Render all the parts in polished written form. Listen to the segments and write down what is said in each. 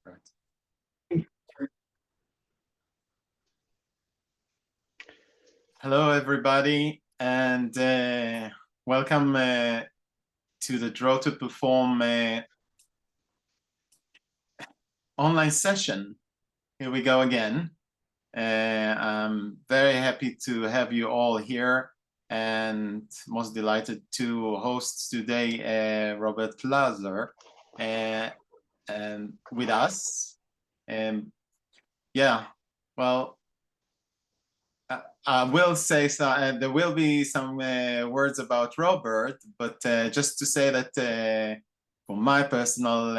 Right. Hello, everybody, and welcome to the Draw to Perform online session. Here we go again. I'm very happy to have you all here, and most delighted to host today Robert Lazar and with us. And yeah, well, I will say so, there will be some words about Robert, but just to say that from my personal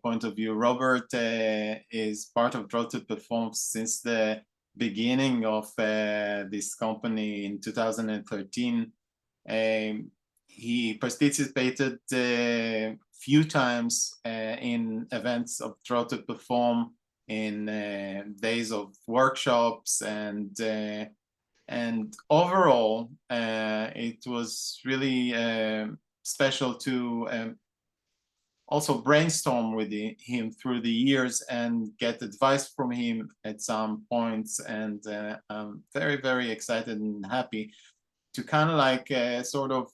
point of view, Robert is part of Draw to Perform since the beginning of this company in 2013. He participated a few times in events of Draw to Perform, in days of workshops, and overall it was really special to also brainstorm with him through the years and get advice from him at some points. And I'm very, very excited and happy to kind of like sort of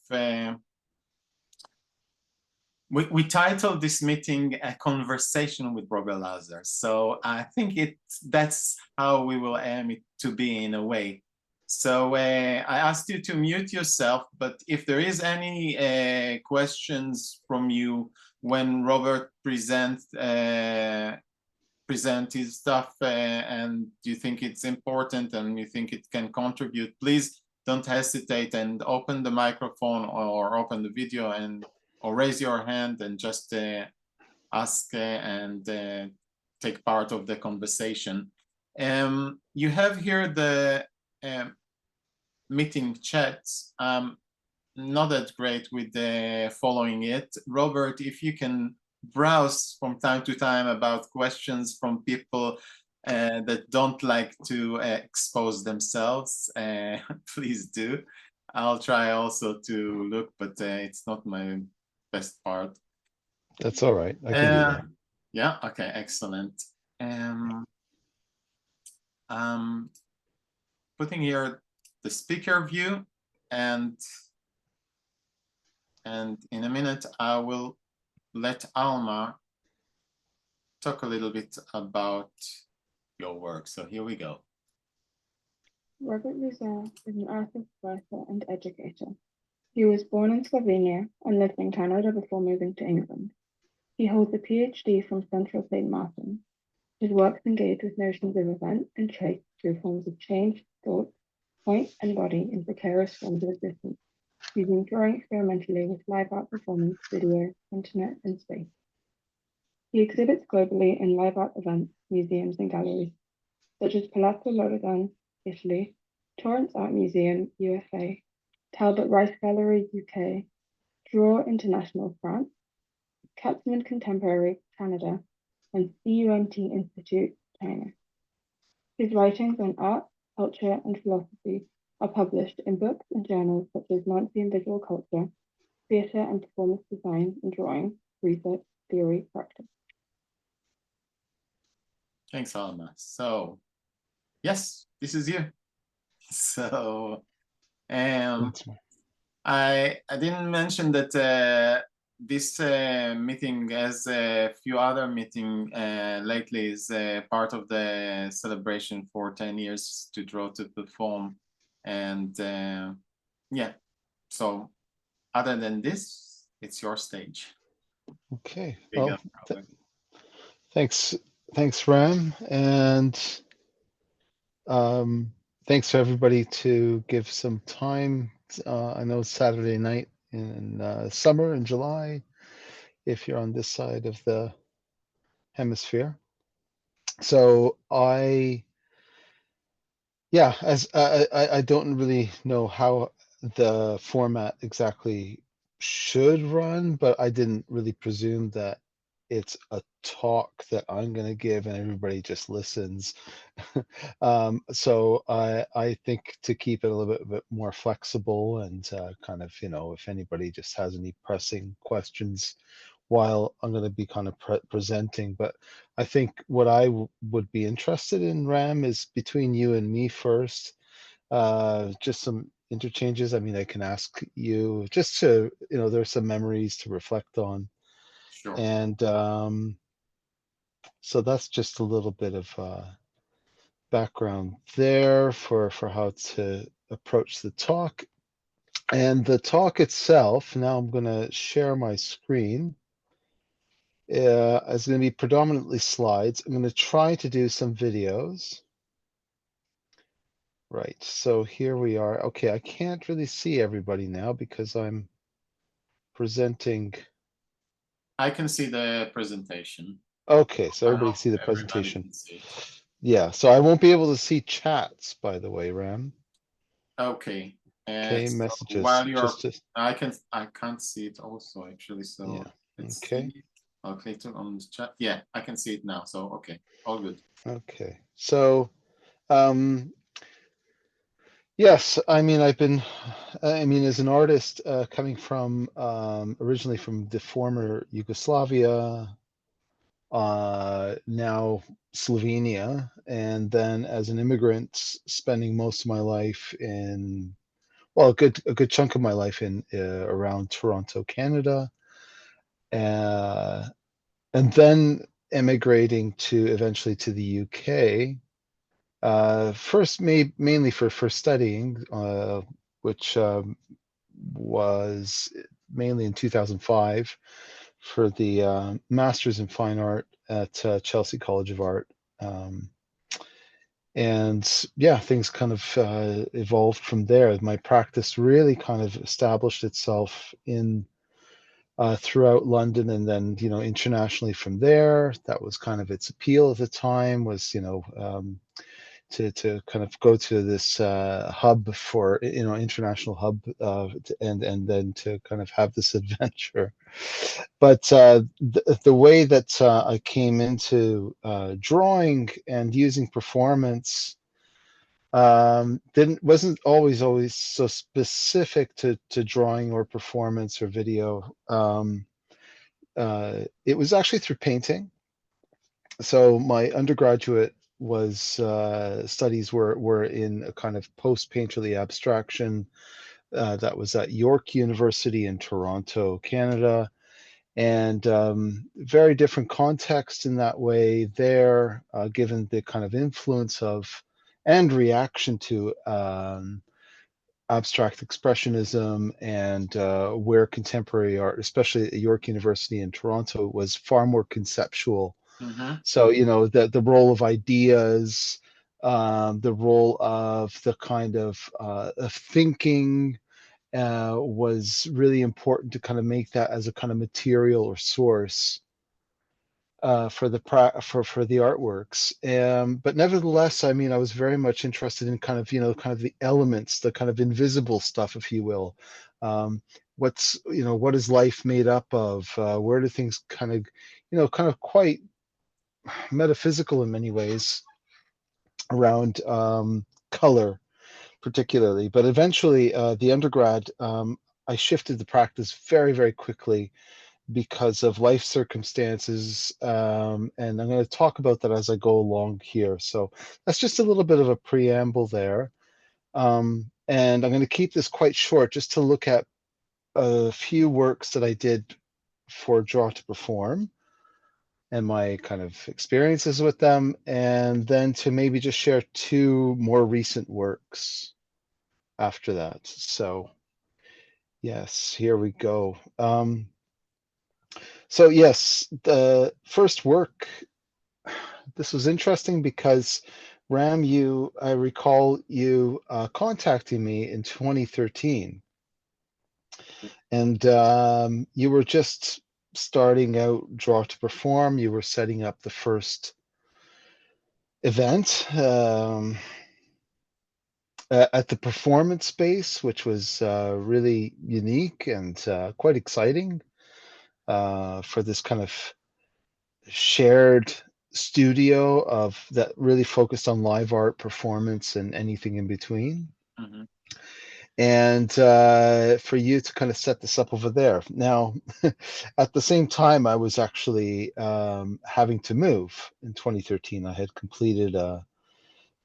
we titled this meeting A Conversation with Robert Lazar. So I think that's how we will aim it to be in a way. So I asked you to mute yourself, but if there is any questions from you when Robert present his stuff and you think it's important and you think it can contribute, please don't hesitate and open the microphone or open the video or raise your hand and just ask and take part of the conversation. You have here the meeting chat. Not that great with following it. Robert, if you can browse from time to time about questions from people that don't like to expose themselves, please do. I'll try also to look, but it's not my best part. That's all right. I can do that. Yeah, okay, excellent. Putting here the speaker view, and in a minute I will let Alma talk a little bit about your work. So here we go. Robert Lazar is an artist, writer, and educator. He was born in Slovenia and lived in Canada before moving to England. He holds a PhD from Central St. Martin. His works engage with notions of event and trace through forms of change, thought, point, and body in precarious forms of existence, using drawing experimentally with live art performance, video, internet, and space. He exhibits globally in live art events, museums, and galleries, such as Palazzo Loredan, Italy, Torrance Art Museum, USA, Talbot Rice Gallery, UK, Draw International, France, Katzmann Contemporary, Canada, and CUMT Institute, China. His writings on art, culture, and philosophy are published in books and journals such as Nancy and Visual Culture, Theatre and Performance Design and Drawing, Research, Theory, Practice. Thanks, Alma. So, yes, this is you. So, I didn't mention that this meeting, as a few other meetings lately, is part of the celebration for 10 years to Draw to Perform. And yeah, so other than this, it's your stage. Okay. Well, thanks, Ram, and thanks to everybody to give some time. I know it's Saturday night in summer in July, if you're on this side of the hemisphere. So I don't really know how the format exactly should run, but I didn't really presume that it's a talk that I'm going to give and everybody just listens. So I think to keep it a little bit more flexible and kind of, if anybody just has any pressing questions while I'm going to be kind of presenting. But I think what I would be interested in, Ram, is between you and me first, just some interchanges. I mean, I can ask you just to, there's some memories to reflect on. Sure. And so that's just a little bit of background there for how to approach the talk. And the talk itself, now I'm going to share my screen. It's going to be predominantly slides. I'm going to try to do some videos. Right, so here we are. Okay, I can't really see everybody now because I'm presenting. I can see the presentation. Okay, so I everybody hope see the everybody presentation. can see it. Yeah, so I won't be able to see chats, by the way, Ram. Okay. Okay, So messages. while you're, Just to, I can't see it also actually. So yeah. let's Okay. see. I'll click on the chat. Yeah, I can see it now. So okay, all good. Okay, so yes, I mean, as an artist coming from originally from the former Yugoslavia, now Slovenia, and then as an immigrant, spending most of my life in, well, a good chunk of my life in around Toronto, Canada, and then emigrating to eventually to the UK. First, mainly for studying, which was mainly in 2005 for the Masters in Fine Art at Chelsea College of Art. And yeah, things kind of evolved from there. My practice really kind of established itself in throughout London, and then internationally from there. That was kind of its appeal at the time, was to kind of go to this hub for international hub, and then to kind of have this adventure. But the way that I came into drawing and using performance wasn't always so specific to drawing or performance or video. It was actually through painting. So my undergraduate studies were in a kind of post-painterly abstraction that was at York University in Toronto, Canada, and very different context in that way there, given the kind of influence of and reaction to abstract expressionism, and where contemporary art, especially at York University in Toronto, was far more conceptual. So the role of ideas, the role of the kind of thinking was really important to kind of make that as a kind of material or source for the artworks. But nevertheless, I mean, I was very much interested in kind of the elements, the kind of invisible stuff, if you will. What is life made up of? Where do things kind of quite metaphysical in many ways around color particularly. But eventually the undergrad, I shifted the practice very, very quickly because of life circumstances, and I'm going to talk about that as I go along here. So that's just a little bit of a preamble there, and I'm going to keep this quite short just to look at a few works that I did for Draw to Perform and my kind of experiences with them, and then to maybe just share two more recent works after that. So yes, here we go. So yes, the first work, this was interesting because Ram, I recall you contacting me in 2013, and you were just starting out Draw to Perform. You were setting up the first event at the performance space, which was really unique and quite exciting for this kind of shared studio of that really focused on live art, performance, and anything in between. and for you to kind of set this up over there. Now, at the same time, I was actually having to move in 2013. I had completed a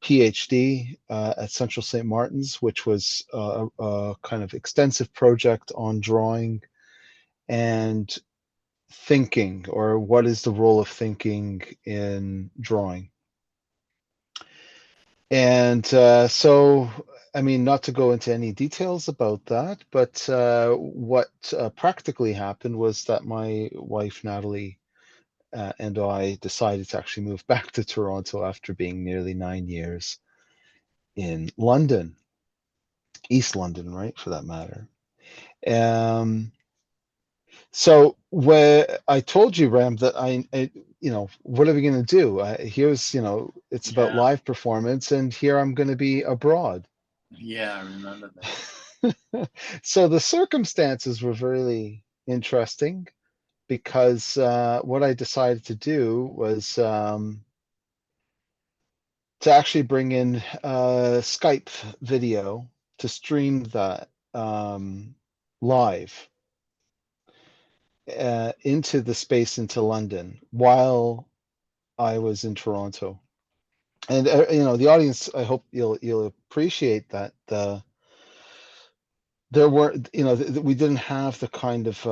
PhD at Central St. Martin's, which was a kind of extensive project on drawing and thinking, or what is the role of thinking in drawing. And so, I mean, not to go into any details about that, but what practically happened was that my wife, Natalie, and I decided to actually move back to Toronto after being nearly 9 years in London, East London, right, for that matter. So where I told you, Ram, that you know, what are we going to do? Here's, you know, it's about Yeah. live performance, and here I'm going to be abroad. Yeah, I remember that. So the circumstances were really interesting because what I decided to do was to actually bring in Skype video to stream that live into the space into London while I was in Toronto. And you know, the audience, I hope you'll appreciate that there were, you know, we didn't have the kind of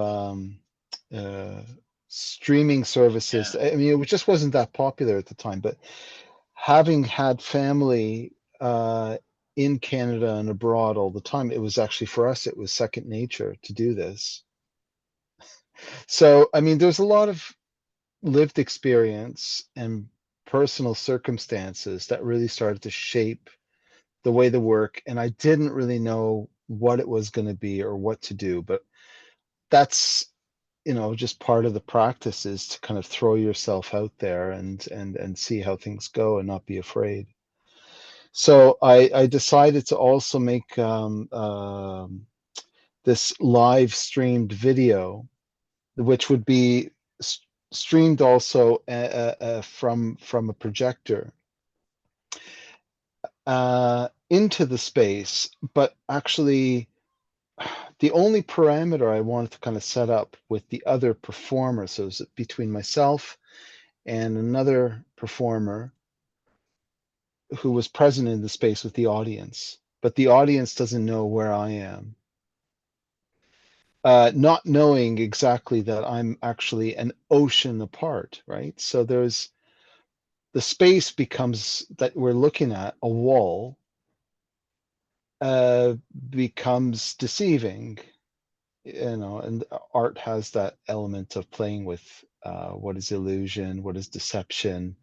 uh, streaming services. Yeah. I mean, it just wasn't that popular at the time. But having had family in Canada and abroad all the time, it was actually, for us, it was second nature to do this. So, I mean, there's a lot of lived experience and personal circumstances that really started to shape the way the work, and I didn't really know what it was going to be or what to do, but that's, you know, just part of the practice, is to kind of throw yourself out there and see how things go and not be afraid. So I decided to also make this live streamed video, which would be streamed also from a projector into the space, but actually the only parameter I wanted to kind of set up with the other performer, so it's between myself and another performer who was present in the space with the audience, but the audience doesn't know where I am. Not knowing exactly that I'm actually an ocean apart, right? So there's the space becomes, that we're looking at, a wall, becomes deceiving, you know, and art has that element of playing with what is illusion, what is deception.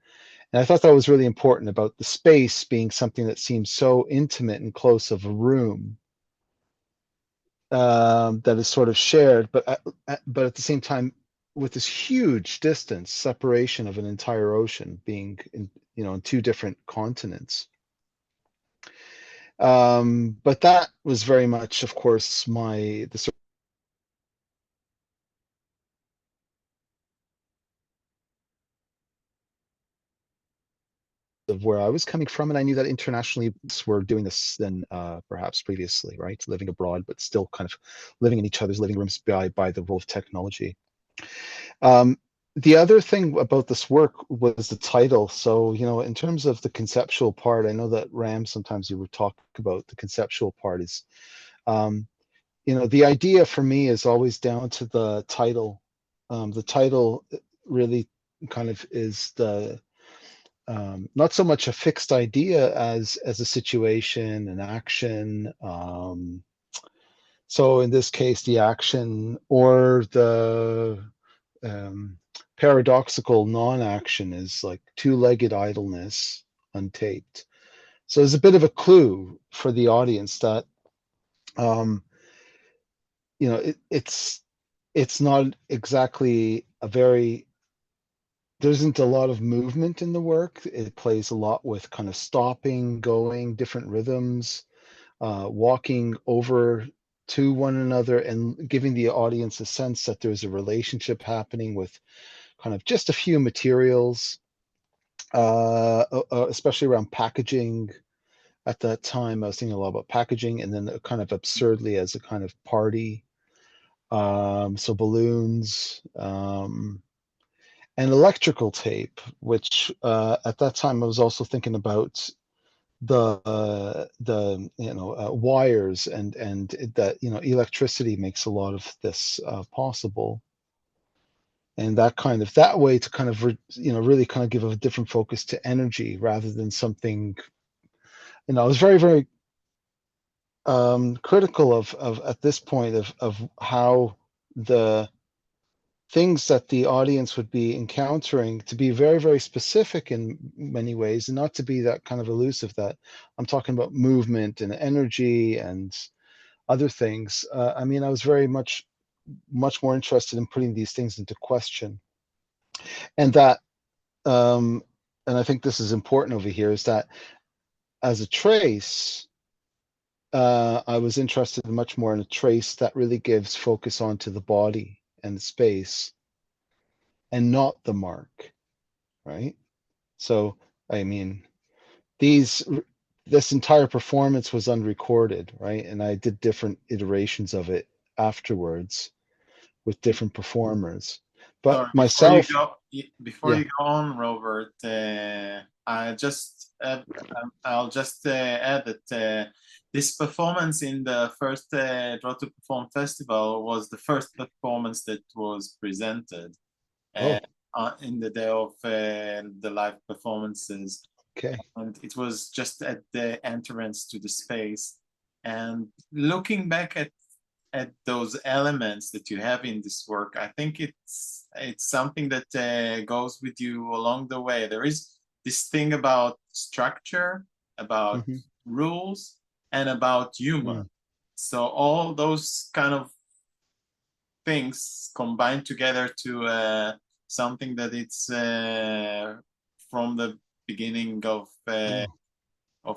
And I thought that was really important about the space being something that seems so intimate and close of a room, that is sort of shared, but at the same time, with this huge distance separation of an entire ocean being in, you know, in two different continents. But that was very much, of course, the sort of where I was coming from, and I knew that internationally we're doing this than perhaps previously, right? Living abroad, but still kind of living in each other's living rooms by the role of technology. The other thing about this work was the title. So, you know, in terms of the conceptual part, I know that Ram, sometimes you would talk about the conceptual part is, you know, the idea for me is always down to the title. The title really kind of is the, not so much a fixed idea as a situation, an action. So in this case, the action or the paradoxical non-action is like two-legged idleness untaped. So there's a bit of a clue for the audience that, you know, it's not exactly a very, there isn't a lot of movement in the work. It plays a lot with kind of stopping, going, different rhythms, walking over to one another and giving the audience a sense that there's a relationship happening with kind of just a few materials, especially around packaging, at that time. I was thinking a lot about packaging, and then kind of absurdly as a kind of party. So balloons, and electrical tape, which at that time I was also thinking about the wires, and that electricity makes a lot of this possible, and that way to kind of really kind of give a different focus to energy rather than something. I was very, very critical of at this point of how the things that the audience would be encountering to be very, very specific in many ways, and not to be that kind of elusive. That I'm talking about movement and energy and other things. I mean, I was very much more interested in putting these things into question, and that and I think this is important over here, is that as a trace, I was interested much more in a trace that really gives focus onto the body and the space, and not the mark, right? So, I mean, this entire performance was unrecorded, right? And I did different iterations of it afterwards with different performers. But Sorry, myself, before yeah, you go on, Robert, I'll just add that this performance in the first Draw to Perform festival was the first performance that was presented uh, oh, in the day of the live performances, okay, and it was just at the entrance to the space. And looking back at those elements that you have in this work, I think it's something that goes with you along the way. There is this thing about structure, about hmm rules, and about humor. So all those kind of things combined together to something that it's from the beginning of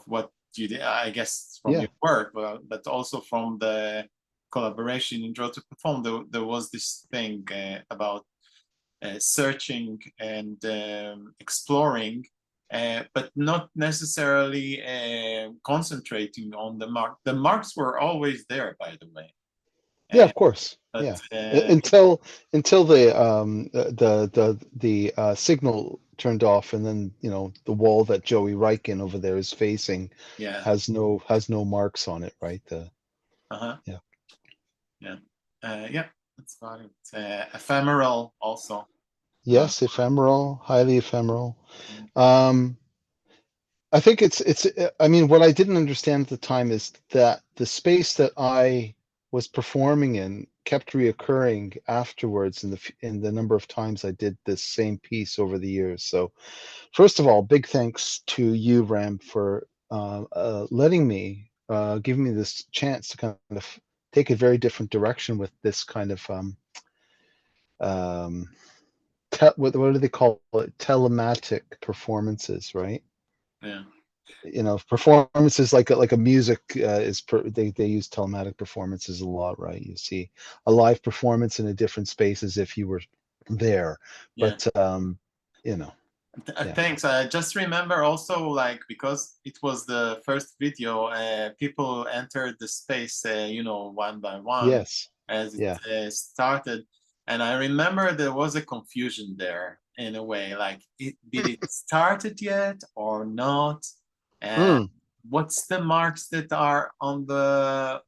what you did, I guess, from yeah, your work, but also from the collaboration in Draw to Perform. There was this thing about searching and exploring, but not necessarily concentrating on the mark. The marks were always there, by the way. yeah, Uh, of course, but yeah. Until the signal turned off, and then the wall that Joey Riken over there is facing yeah, has no marks on it, right? uh-huh, Yeah. yeah, yeah, that's about it. Ephemeral also. Uh, Yes, ephemeral, highly ephemeral. mm, Um, I think I mean, what I didn't understand at the time is that the space that I was performing in kept reoccurring afterwards in the number of times I did this same piece over the years. So, first of all, big thanks to you, Ram, for letting me, giving me this chance to kind of take a very different direction with this kind of um, what do they call it? Telematic performances, right? yeah. Performances like a music they use telematic performances a lot, right? You see a live performance in a different space as if you were there, Yeah. but yeah, Thanks. I just remember also, like, because it was the first video, people entered the space, one by one yes, as it yeah, started. And I remember there was a confusion there in a way, like, did it started yet or not? And mm, what's the marks that are on the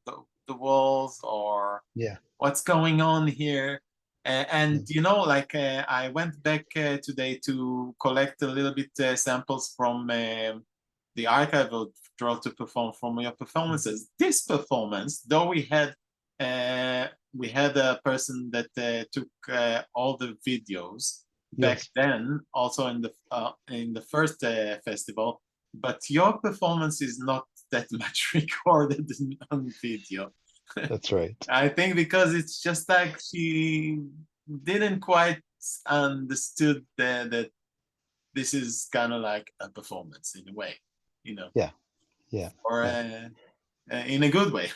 walls, or yeah, what's going on here? And mm, like I went back today to collect a little bit samples from the archive of Draw to Perform from your performances. This performance, though we had a person that took all the videos back yes, then, also in the first festival, but your performance is not that much recorded on video. that's right. I think because it's just like she didn't quite understood that this is kind of like a performance in a way, you know, Yeah, yeah, or yeah. in a good way.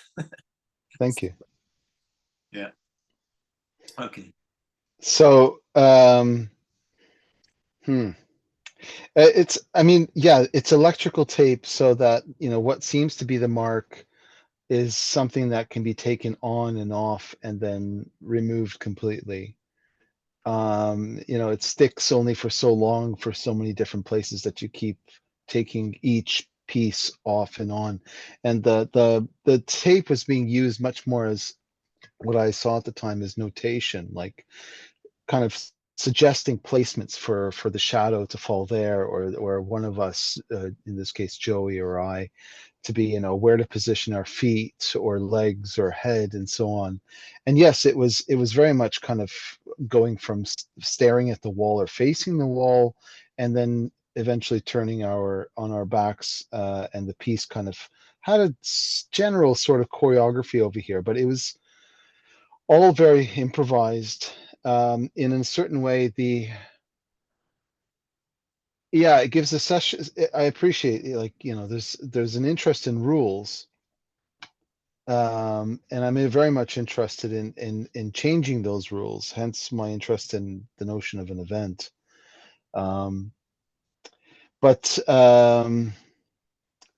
Thank you. Yeah. Okay. So, hmm. It's, I mean, yeah, it's electrical tape so that, you know, what seems to be the mark is something that can be taken on and off and then removed completely. You know, it sticks only for so long for so many different places that you keep taking each piece off and on. And the tape was being used much more as what I saw at the time as notation, like kind of suggesting placements for the shadow to fall there, or one of us, in this case Joey or I, to be, you know, where to position our feet or legs or head and so on. And yes, it was very much kind of going from staring at the wall or facing the wall, and then eventually turning on our backs, and the piece kind of had a general sort of choreography over here, but it was all very improvised. In a certain way, yeah, it gives a session. I appreciate it, like, you know, there's an interest in rules, and I'm very much interested in changing those rules. Hence my interest in the notion of an event. Um, but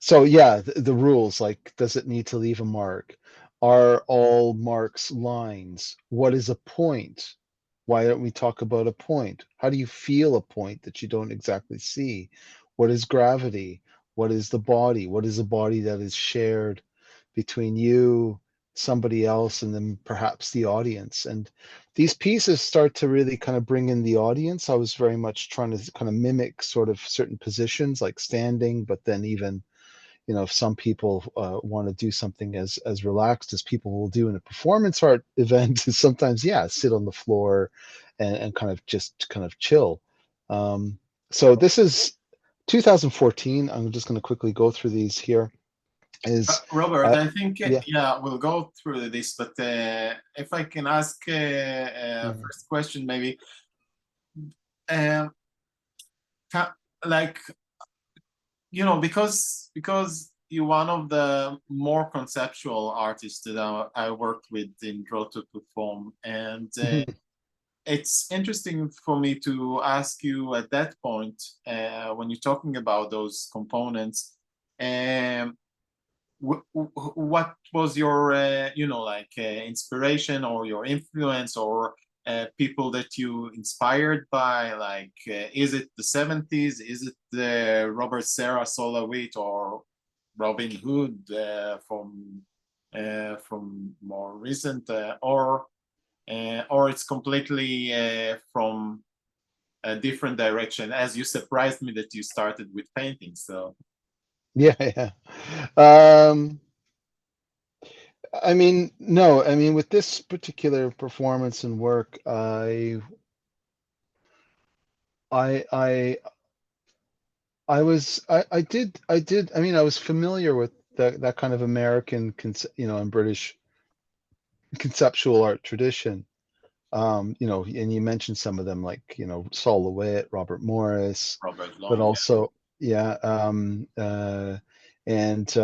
So yeah, the rules, like, does it need to leave a mark? Are all marks lines? What is a point? Why don't we talk about a point? How do you feel a point that you don't exactly see? What is gravity? What is the body? What is a body that is shared between you, somebody else, and then perhaps the audience? And these pieces start to really kind of bring in the audience. I was very much trying to kind of mimic sort of certain positions, like standing, but then even, you know, if some people want to do something as relaxed as people will do in a performance art event, is sometimes, yeah, sit on the floor and kind of just kind of chill. So this is 2014. I'm just going to quickly go through these here. Is Robert, I think, yeah. yeah, we'll go through this, but if I can ask Mhm. first question, maybe, um, like, you know, because you're one of the more conceptual artists that I worked with in Draw to Perform, and Mhm. it's interesting for me to ask you at that point, when you're talking about those components, um, what was your you know, like, inspiration or your influence, or people that you inspired by, like, is it the 70s, is it the Robert Serra Solar Wheat, or Robin Hood from more recent, or it's completely from a different direction, as you surprised me that you started with painting. So Yeah, yeah. Um, I mean, no, I mean, with this particular performance and work, I, I, I mean, I was familiar with that kind of American, you know, and British conceptual art tradition. You know, and you mentioned some of them, like, you know, Saul LeWitt, Robert Morris, Robert but Long, yeah. also, yeah, and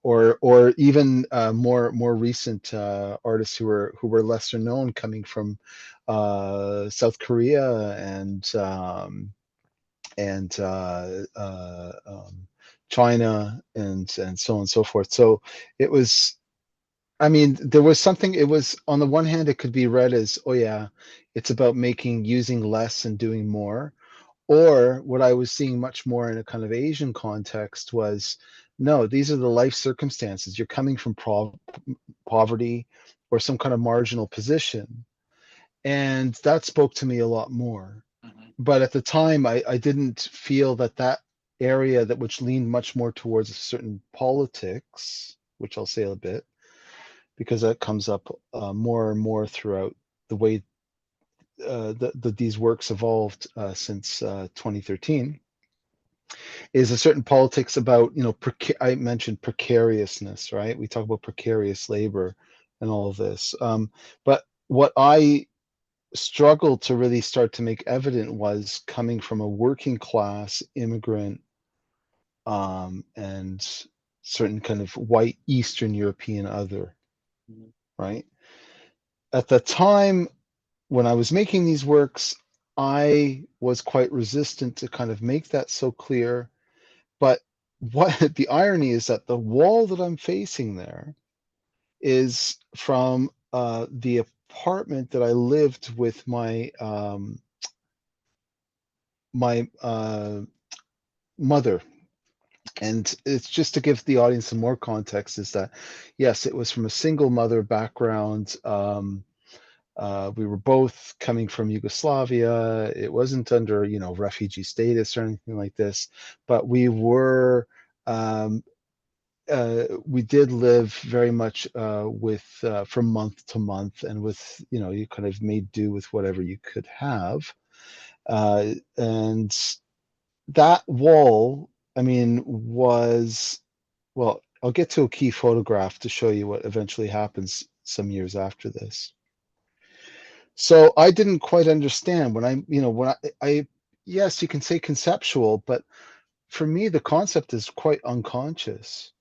or even more recent artists who were lesser known, coming from South Korea and China and so on and so forth. So it was, I mean, there was something, it was, on the one hand, it could be read as, oh yeah, it's about using less and doing more. Or what I was seeing much more in a kind of Asian context was, no, these are the life circumstances. You're coming from poverty or some kind of marginal position. And that spoke to me a lot more. Mhm. But at the time, I didn't feel that area, that which leaned much more towards a certain politics, which I'll say a bit, because that comes up more and more throughout the way these works evolved since 2013, is a certain politics about, you know, I mentioned precariousness, right? We talk about precarious labor and all of this. But what I struggled to really start to make evident was coming from a working class immigrant, and certain kind of white Eastern European other, Mhm. right? At the time when I was making these works, I was quite resistant to kind of make that so clear. But what the irony is that the wall that I'm facing there is from the apartment that I lived with my mother. And it's just to give the audience some more context is that, yes, it was from a single mother background. We were both coming from Yugoslavia. It wasn't under, refugee status or anything like this, but we did live very much with from month to month, and with, you kind of made do with whatever you could have. And that wall, I mean, well, I'll get to a key photograph to show you what eventually happens some years after this. So I didn't quite understand when I yes, you can say conceptual, but for me, the concept is quite unconscious,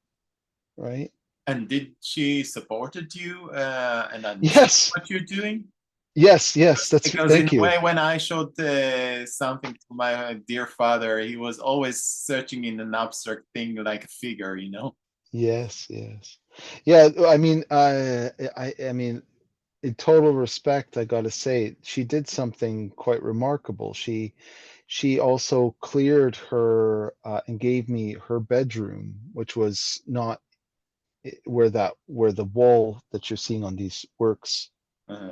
right? And did she supported you and understood Yes, what you're doing? yes, that's Because in thank a you. way, when I showed something to my dear father, he was always searching in an abstract thing like a figure, you know? Yes, yes. Yeah, I mean, I mean, in total respect, I gotta say, she did something quite remarkable. She also cleared her and gave me her bedroom, which was not where the wall that you're seeing on these works, Uh,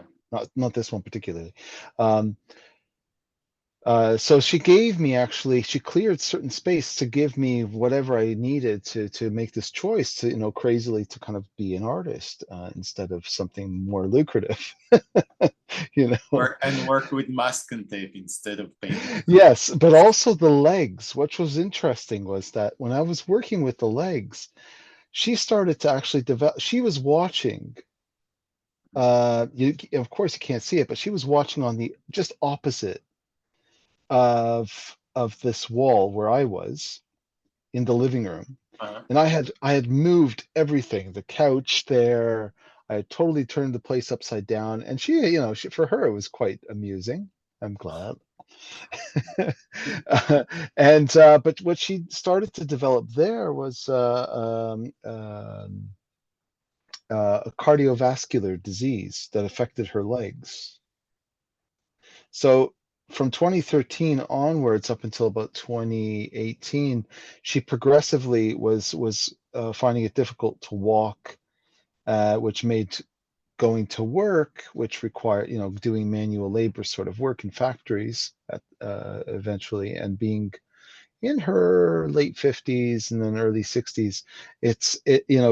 not this one particularly. Um, so she cleared certain space to give me whatever I needed to make this choice to, crazily to kind of be an artist instead of something more lucrative, you know. work with masking tape instead of painting. Yes, but also the legs. What was interesting was that when I was working with the legs, she started to actually develop. She was watching. Of course you can't see it, but she was watching on the just opposite of this wall where I was in the living room. Uh, And I had moved everything, the couch there. I had totally turned the place upside down. And for her it was quite amusing. I'm glad. And but what she started to develop there was a cardiovascular disease that affected her legs. So from 2013 onwards up until about 2018, she progressively was finding it difficult to walk, which made going to work, which required, doing manual labor sort of work in factories eventually, and being in her late 50s and then early 60s,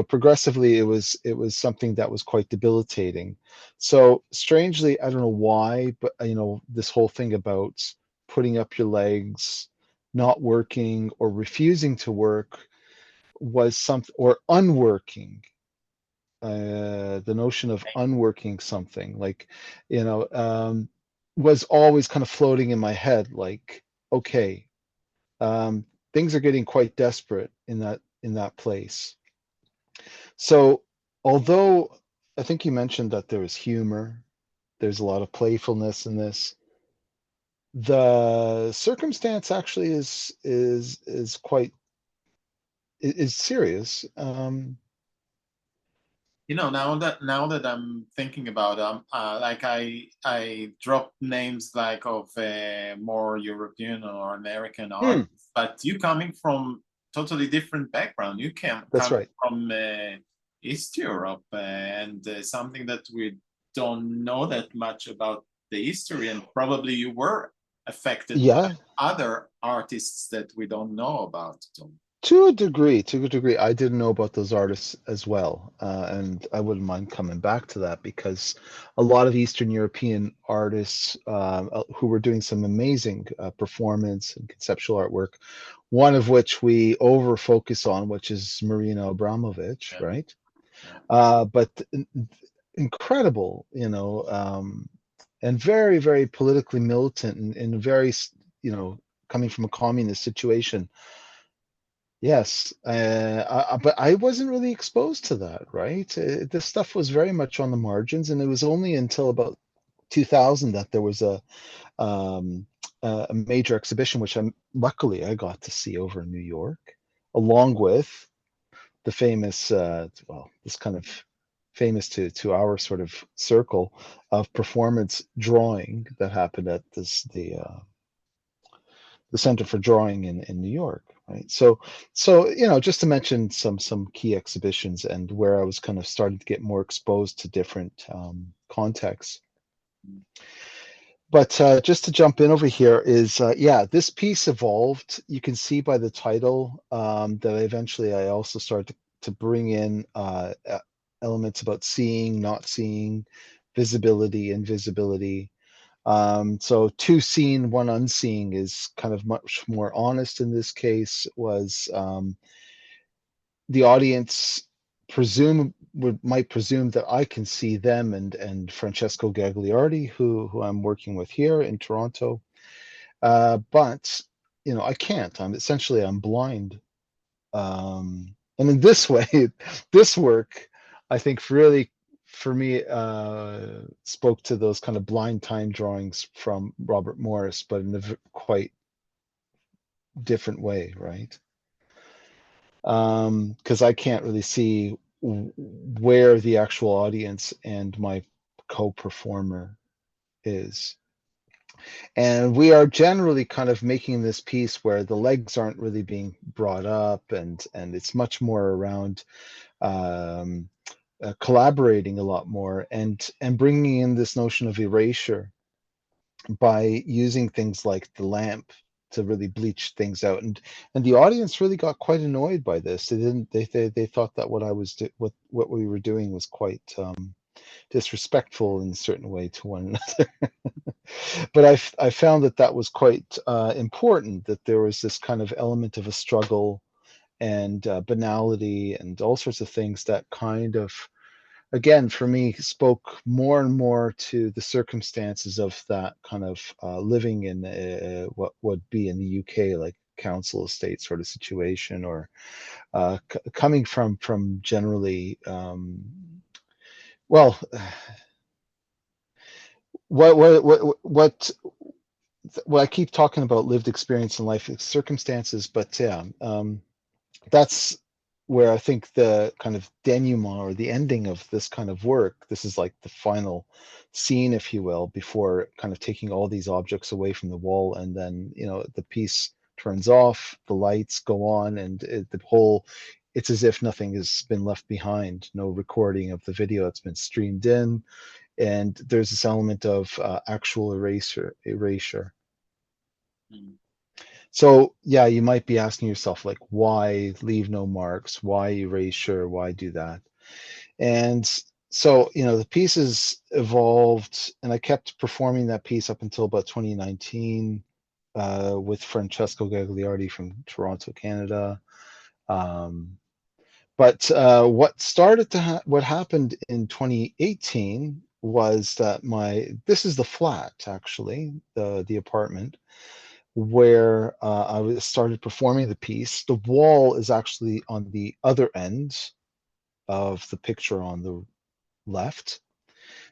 progressively it was something that was quite debilitating. So strangely, I don't know why, but this whole thing about putting up your legs, not working or refusing to work was something, or unworking, the notion of unworking something, like, was always kind of floating in my head, like, okay, um, things are getting quite desperate in that place. So, although I think you mentioned that there was humor, there's a lot of playfulness in this. The circumstance actually is quite is serious. now that I'm thinking about like I dropped names like of more European or American artists, but you coming from totally different background. You That's come right. from East Europe and something that we don't know that much about the history, and probably you were affected by Yeah, other artists that we don't know about. to a degree, I didn't know about those artists as well, and I wouldn't mind coming back to that because a lot of Eastern European artists who were doing some amazing performance and conceptual artwork, one of which we over focus on, which is Marina Abramovic, Yeah, right? yeah. But incredible, and very, very politically militant, and very, coming from a communist situation. Yes, but I wasn't really exposed to that, right? This stuff was very much on the margins, and it was only until about 2000 that there was a major exhibition, which luckily I got to see over in New York, along with the famous, well, this kind of famous to our sort of circle of performance drawing that happened at the Center for Drawing in New York, right? So just to mention some key exhibitions and where I was kind of starting to get more exposed to different contexts. But just to jump in over here is, yeah, this piece evolved. You can see by the title that eventually I also started to bring in elements about seeing, not seeing, visibility, invisibility. So two seen, one unseeing is kind of much more honest in this case. Was the audience might presume that I can see them and Francesco Gagliardi, who I'm working with here in Toronto, but I can't. I'm blind, and in this way, this work I think really for me spoke to those kind of blind time drawings from Robert Morris, but in a quite different way, right? Because I can't really see where the actual audience and my co-performer is. And we are generally kind of making this piece where the legs aren't really being brought up, and it's much more around collaborating a lot more and bringing in this notion of erasure by using things like the lamp to really bleach things out, and the audience really got quite annoyed by this. They thought that what we were doing was quite disrespectful in a certain way to one another. But I found that was quite important, that there was this kind of element of a struggle and banality and all sorts of things that kind of, again, for me, spoke more and more to the circumstances of that kind of living in what would be in the UK, like council estate sort of situation, or coming from generally, well, what I keep talking about lived experience and life circumstances, but yeah, that's where I think the kind of denouement or the ending of this kind of work, this is like the final scene, if you will, before kind of taking all these objects away from the wall, and then the piece turns off, the lights go on, and it's as if nothing has been left behind, no recording of the video that's been streamed in, and there's this element of actual erasure. So yeah, you might be asking yourself, like, why leave no marks? Why erasure? Why do that? And so the pieces evolved, and I kept performing that piece up until about 2019 with Francesco Gagliardi from Toronto, Canada. But what happened in 2018 was that this is the flat, actually, the apartment where I started performing the piece. The wall is actually on the other end of the picture on the left.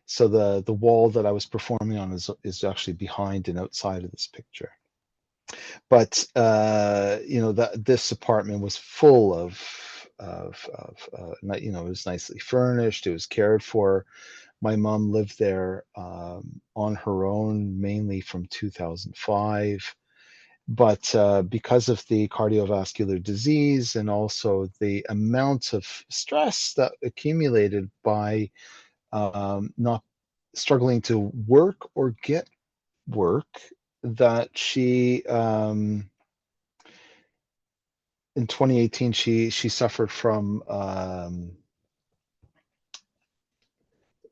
So the wall that I was performing on is actually behind and outside of this picture. But that this apartment was full of it was nicely furnished. It was cared for. My mom lived there on her own, mainly from 2005. But because of the cardiovascular disease and also the amount of stress that accumulated by not struggling to work or get work, that she in 2018 she suffered from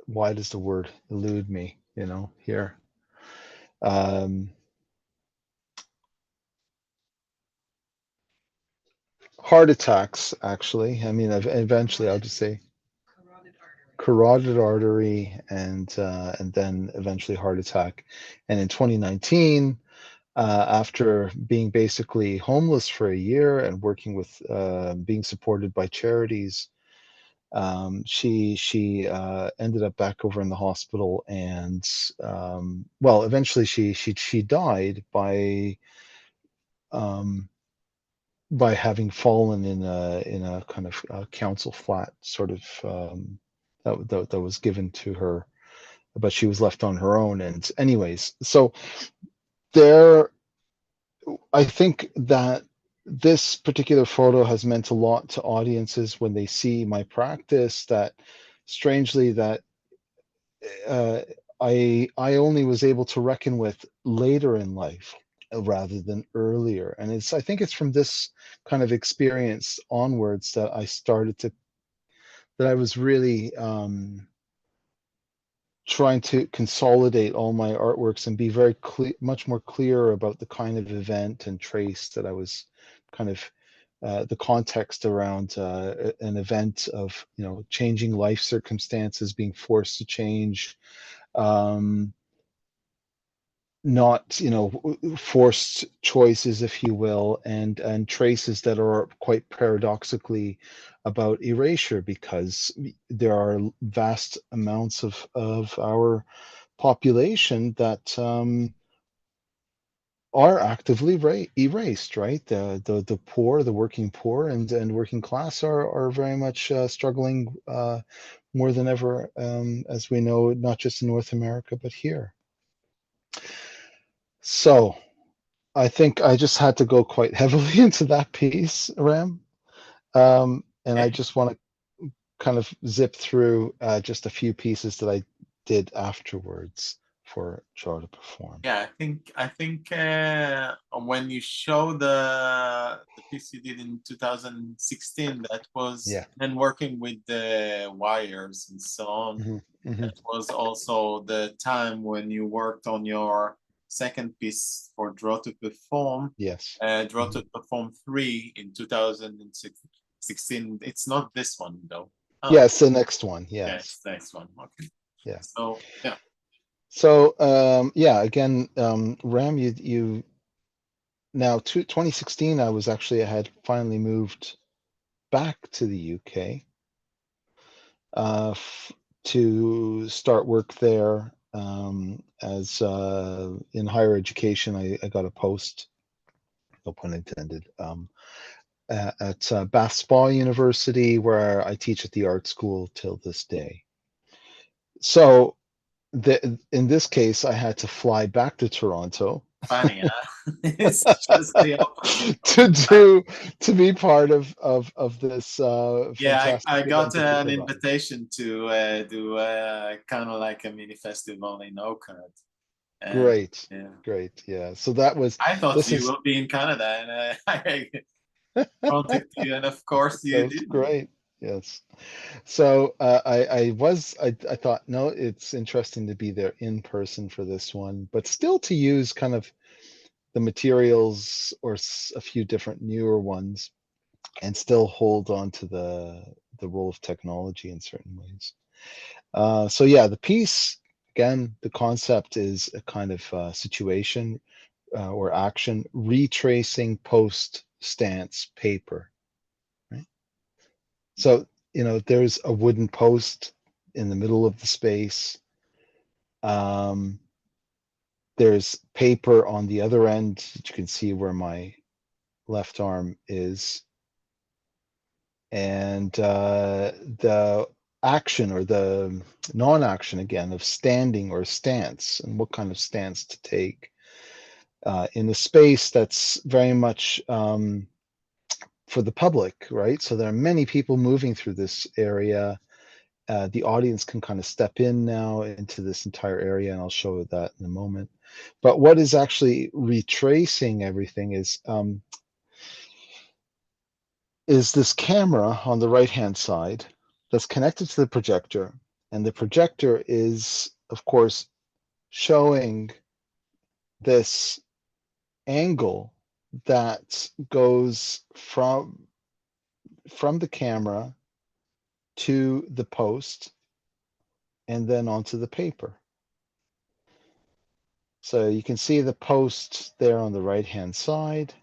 why does the word elude me here, heart attacks, actually. I mean, eventually I'll just say carotid artery, and then eventually heart attack. And in 2019, after being basically homeless for a year and working with being supported by charities, She ended up back over in the hospital, and well, eventually she died by having fallen in a kind of council flat sort of that was given to her, but she was left on her own. And anyways, so there, I think that this particular photo has meant a lot to audiences when they see my practice, that strangely that uh, I only was able to reckon with later in life rather than earlier. And I think it's from this kind of experience onwards that I was really trying to consolidate all my artworks and be very clear, much more clear about the kind of event and trace that I was kind of the context around an event of, changing life circumstances, being forced to change, not, forced choices, if you will, and traces that are quite paradoxically about erasure, because there are vast amounts of our population that are actively erased, right? The poor, the working poor, and working class are very much struggling more than ever, as we know, not just in North America but here. So I think I just had to go quite heavily into that piece, Ram, and I just want to kind of zip through just a few pieces that I did afterwards for Draw to Perform. Yeah, I think when you show the piece you did in 2016, that was Yeah. and working with the wires and so on. Mm-hmm. That was also the time when you worked on your second piece for Draw to Perform. Yes. Draw to Perform 3 in 2016. It's not this one though. Oh, Yes, the next one. yeah, Yes. it's the next one. Okay. Yeah. So yeah. So yeah, again, Ram, you now 2016, I had finally moved back to the UK to start work there, as in higher education. I got a post, no pun intended, at Bath Spa University, where I teach at the art school till this day. So in this case, I had to fly back to Toronto Funny, huh? It's just the opposite. to be part of this Yeah, fantastic I event got that you an put on. invitation to do kind of like a mini festival in Oakland. And Great, yeah, great, yeah. So that was I thought this you is will be in Canada, and I contacted you, and of course you that's did. great. Yes. So I thought, no, it's interesting to be there in person for this one, but still to use kind of the materials or a few different newer ones, and still hold on to the role of technology in certain ways. So yeah, the piece, again, the concept is a kind of situation or action retracing post stance paper, right? So, there's a wooden post in the middle of the space. There's paper on the other end that you can see where my left arm is. And the action or the non-action, again, of standing or stance, and what kind of stance to take in a space that's very much for the public, right? So there are many people moving through this area. The audience can kind of step in now into this entire area, and I'll show that in a moment. But what is actually retracing everything is this camera on the right-hand side that's connected to the projector. And the projector is, of course, showing this angle that goes from the camera to the post and then onto the paper. So you can see the post there on the right-hand side.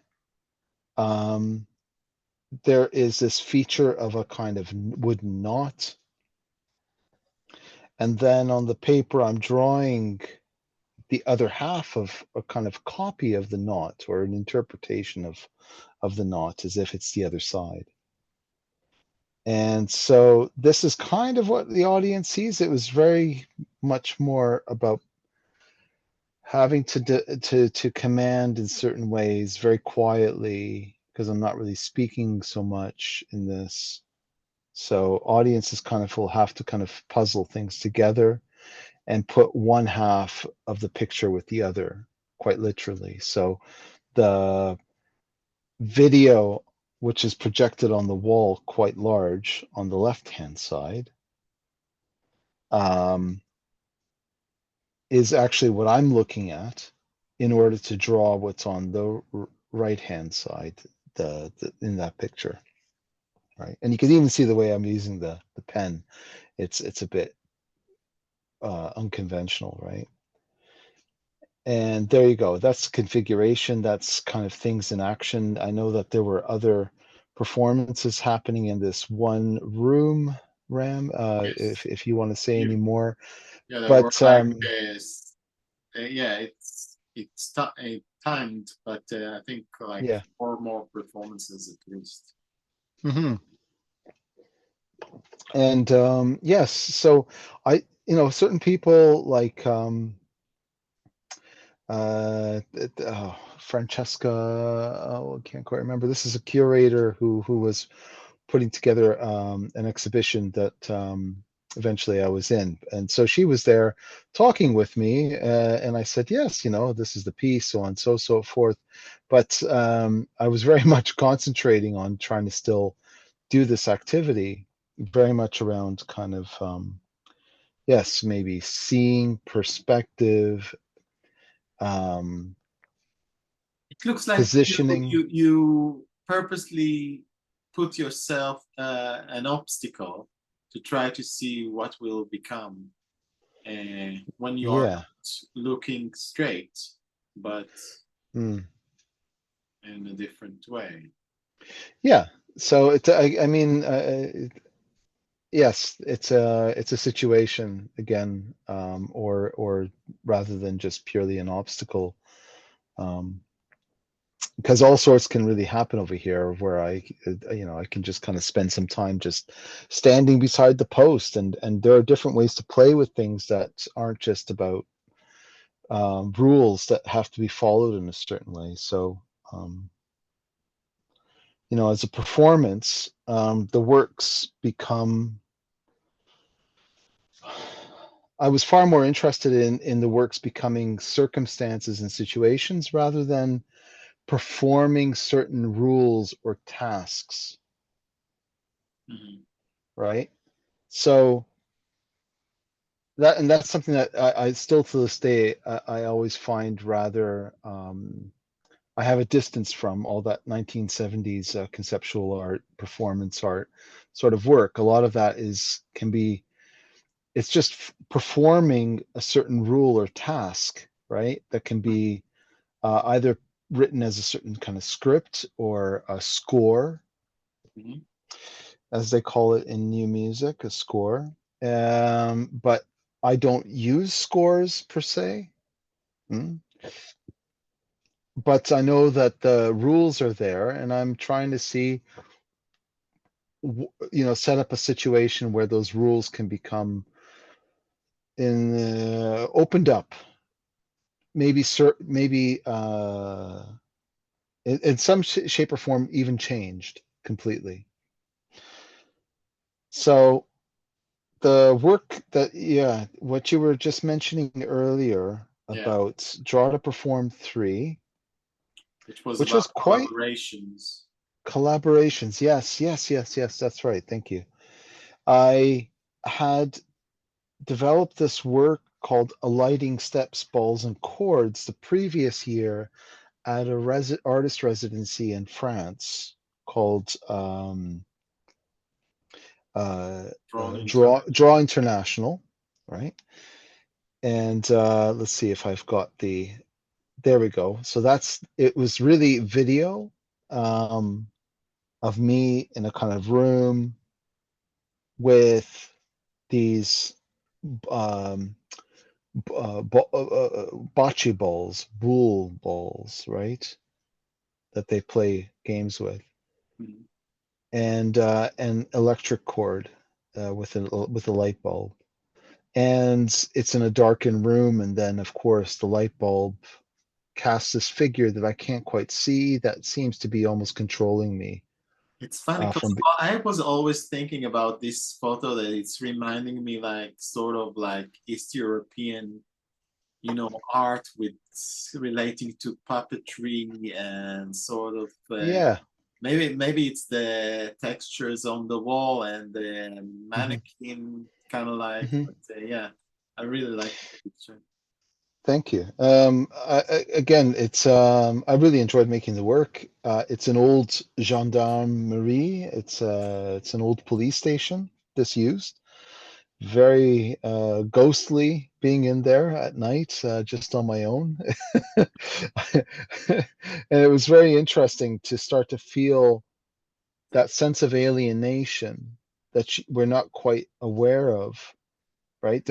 there is this feature of a kind of wooden knot. And then on the paper, I'm drawing the other half of a kind of copy of the knot, or an interpretation of the knot, as if it's the other side. And so this is kind of what the audience sees. It was very much more about having to command in certain ways very quietly, because I'm not really speaking so much in this. So audiences kind of will have to kind of puzzle things together and put one half of the picture with the other, quite literally. So the video, which is projected on the wall quite large on the left-hand side, is actually what I'm looking at in order to draw what's on the right-hand side, in that picture, right? And you can even see the way I'm using the pen. It's a bit unconventional, right? And there you go. That's configuration. That's kind of things in action. I know that there were other performances happening in this one room, Ram, Yes. if you want to say You, any more. yeah, there were But like yeah, timed, but I think like yeah. 4 more performances at least. Hmm. And yes, so certain people like Francesca, I can't quite remember. This is a curator who was putting together an exhibition that eventually I was in. And so she was there talking with me, and I said, yes, this is the piece, so on, so forth. But I was very much concentrating on trying to still do this activity, very much around kind of, yes, maybe seeing perspective, It looks like positioning. you purposely put yourself an obstacle to try to see what will become when you are Yeah. looking straight, but Mm. in a different way. Yeah. So I mean, yes, it's a situation again, or rather than just purely an obstacle, because all sorts can really happen over here, where I can just kind of spend some time just standing beside the post, and there are different ways to play with things that aren't just about rules that have to be followed in a certain way. So, as a performance, the works become. I was far more interested in the works becoming circumstances and situations rather than performing certain rules or tasks, Mhm. right? So that's something that I still to this day I always find rather I have a distance from all that 1970s conceptual art, performance art sort of work. A lot of that can be, it's just performing a certain rule or task, right? That can be either written as a certain kind of script or a score, Mhm. as they call it in new music, a score. But I don't use scores per se. Mm. But I know that the rules are there, and I'm trying to see, set up a situation where those rules can become opened up, maybe in some shape or form even changed completely. So the work that, yeah, what you were just mentioning earlier Yeah, about Draw to Perform 3, which was which was about quite collaborations. collaborations. Yes, that's right. Thank you. I had developed this work called Alighting Steps, Balls, and Chords the previous year at a artist residency in France called Drawn Draw International, right? And let's see if I've got there we go. So it was really video. Um, of me in a kind of room with these um, bocce balls, bull balls, right? That they play games with, Mhm. and an electric cord with a light bulb. And it's in a darkened room, and then of course the light bulb casts this figure that I can't quite see that seems to be almost controlling me It's funny because from I was always thinking about this photo that it's reminding me like sort of like East European, art with relating to puppetry and sort of yeah. maybe it's the textures on the wall and the Hmm. mannequin kind of like, Hmm. but yeah, I really like the picture. Thank you. Again, it's I really enjoyed making the work. It's an old gendarmerie. It's an old police station, disused. Very ghostly being in there at night, just on my own. And it was very interesting to start to feel that sense of alienation that we're not quite aware of, right?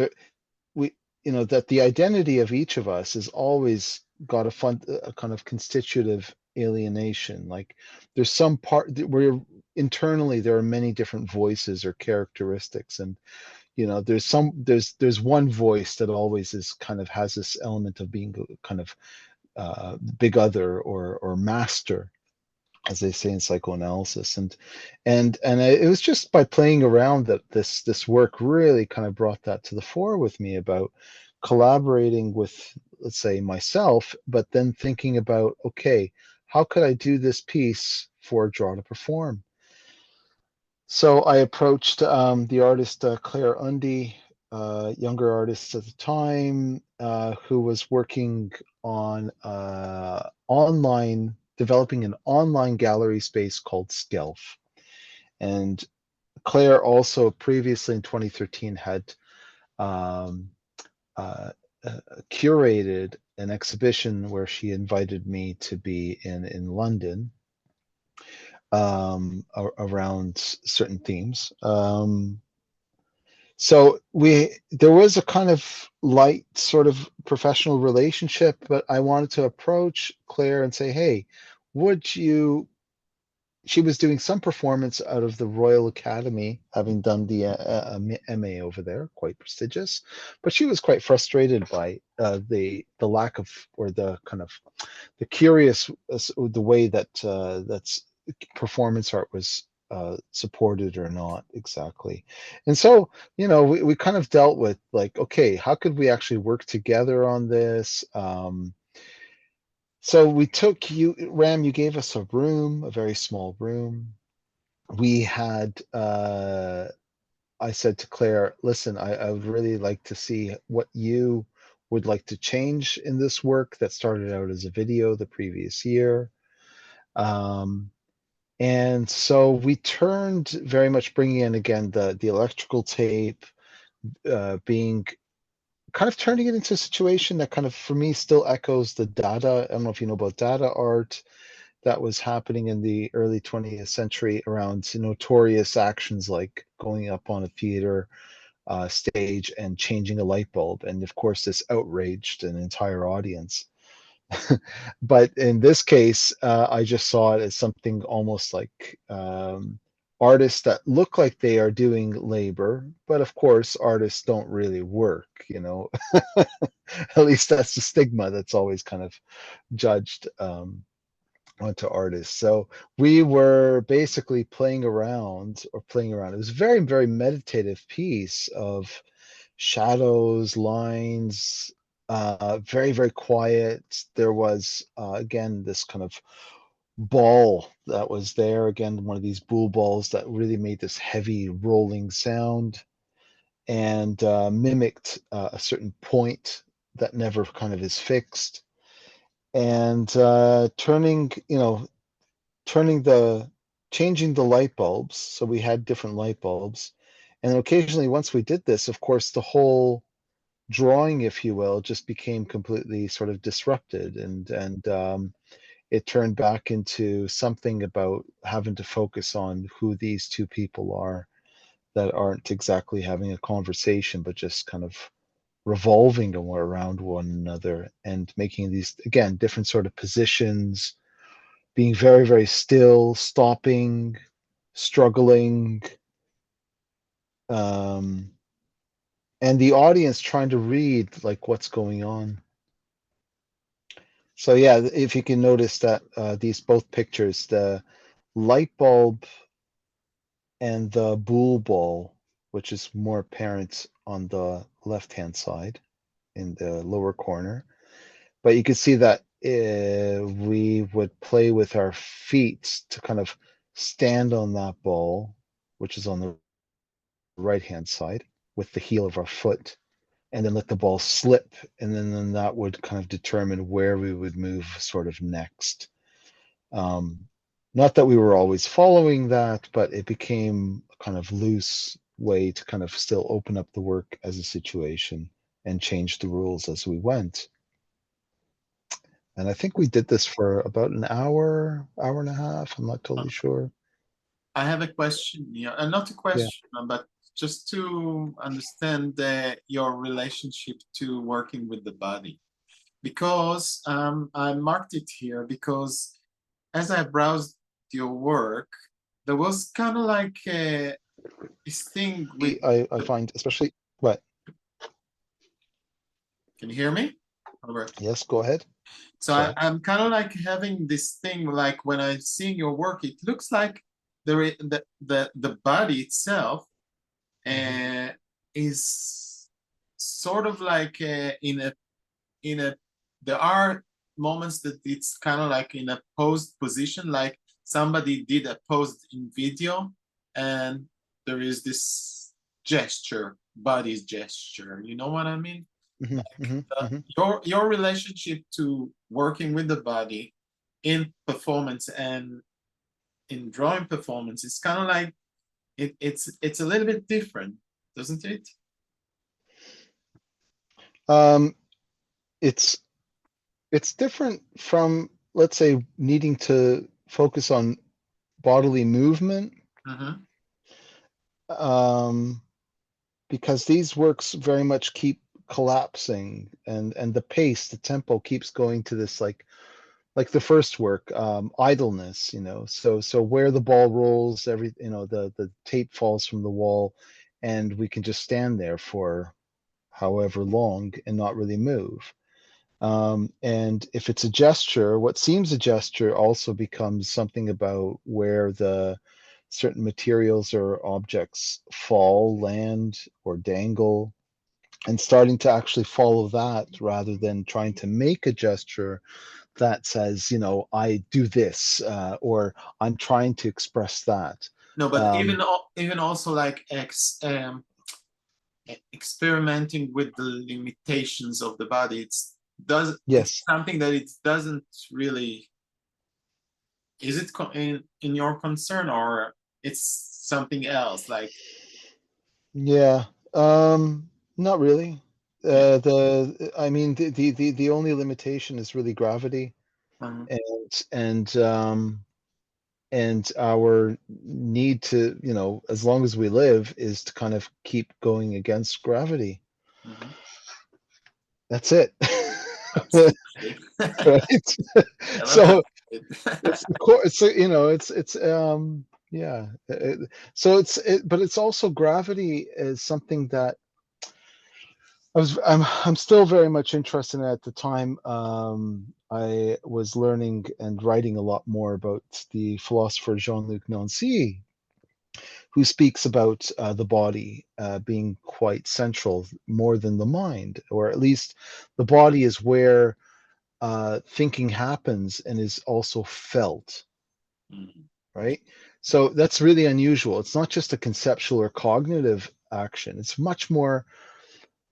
We, that the identity of each of us is always got a kind of constitutive alienation. Like there's some part where internally there are many different voices or characteristics, and there's one voice that always is kind of has this element of being kind of big other or master, as they say in psychoanalysis. And it was just by playing around that this work really kind of brought that to the fore with me, about collaborating with, let's say, myself, but then thinking about, okay, how could I do this piece for Draw to Perform? So I approached the artist Claire Undy, younger artist at the time, who was working on developing an online gallery space called Skelf. And Claire also previously in 2013 had um, uh, curated an exhibition where she invited me to be in London, around certain themes. So there was a kind of light sort of professional relationship, but I wanted to approach Claire and say, hey, would you? She was doing some performance out of the Royal Academy, having done the MA over there, quite prestigious. But she was quite frustrated by the lack of, or the kind of the curious, the way that that's performance art was supported or not exactly. And so, we kind of dealt with like, okay, how could we actually work together on this? So we took you, Ram, you gave us a room, a very small room. We had, I said to Claire, listen, I would really like to see what you would like to change in this work that started out as a video the previous year. Um, and so we turned, very much bringing in again the electrical tape, being kind of turning it into a situation that kind of for me still echoes the Dada. I don't know if you know about Dada art that was happening in the early 20th century around notorious actions like going up on a theater stage and changing a light bulb. And of course, this outraged an entire audience. But in this case, I just saw it as something almost like artists that look like they are doing labor, but of course, artists don't really work. At least that's the stigma that's always kind of judged onto artists. So we were basically playing around, or playing around. It was a very, very meditative piece of shadows, lines, very, very quiet. There was, again, this kind of ball that was there. Again, one of these bull balls that really made this heavy rolling sound, and mimicked a certain point that never kind of is fixed. And turning the changing the light bulbs. So we had different light bulbs. And occasionally, once we did this, of course, the whole drawing, if you will, just became completely sort of disrupted. And it turned back into something about having to focus on who these two people are that aren't exactly having a conversation, but just kind of revolving around one another and making these, again, different sort of positions, being very, very still, stopping, struggling, and the audience trying to read like what's going on. So yeah, if you can notice that these both pictures, the light bulb and the bull ball, which is more apparent on the left-hand side in the lower corner, but you can see that we would play with our feet to kind of stand on that ball, which is on the right-hand side, with the heel of our foot, and then let the ball slip, and then that would kind of determine where we would move sort of next. Not that we were always following that, but it became a kind of loose way to kind of still open up the work as a situation and change the rules as we went. And I think we did this for about an hour, hour and a half. I'm not totally sure. I have a question, and not a question, but just to understand your relationship to working with the body. Because I marked it here because as I browsed your work, there was kind of like this thing with. I find, especially what? Can you hear me, Robert? Yes, go ahead. So I'm kind of like having this thing, like when I'm seeing your work, it looks like the body itself is sort of like in a there are moments that it's kind of like in a posed position, like somebody did a pose in video, and there is this gesture, body's gesture. You know what I mean? Your relationship to working with the body in performance and in drawing performance is kind of like it's a little bit different, doesn't it? It's different from, let's say, needing to focus on bodily movement, because these works very much keep collapsing, and the pace, the tempo keeps going to this like the first work, idleness, so where the ball rolls, the tape falls from the wall, and we can just stand there for however long and not really move. And if it's a gesture, what seems a gesture also becomes something about where the certain materials or objects fall, land, or dangle, and starting to actually follow that rather than trying to make a gesture that says, I do this, or I'm trying to express that. No, but even also like experimenting with the limitations of the body. It's something that it doesn't really. Is it in your concern, or it's something else? Like, yeah, not really. I mean, the only limitation is really gravity, and our need to, as long as we live, is to kind of keep going against gravity. That's it. Right. So it's the core. So it's yeah. But it's also, gravity is something that I'm still very much interested in. At the time, I was learning and writing a lot more about the philosopher Jean-Luc Nancy, who speaks about the body being quite central, more than the mind, or at least the body is where thinking happens and is also felt, right? So that's really unusual. It's not just a conceptual or cognitive action. It's much more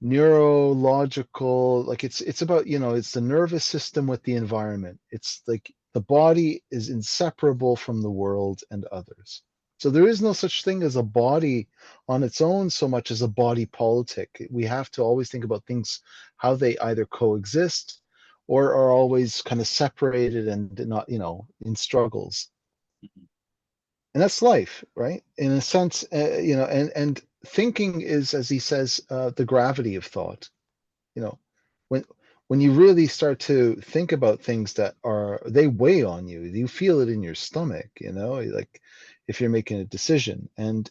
neurological. Like it's about, it's the nervous system with the environment. It's like the body is inseparable from the world and others. So there is no such thing as a body on its own so much as a body politic. We have to always think about things, how they either coexist or are always kind of separated and not, you know, in struggles. And that's life, right? In a sense, you know, and thinking is, as he says, the gravity of thought. You know, when when you really start to think about things that are, they weigh on you, you feel it in your stomach, you know, like if you're making a decision. And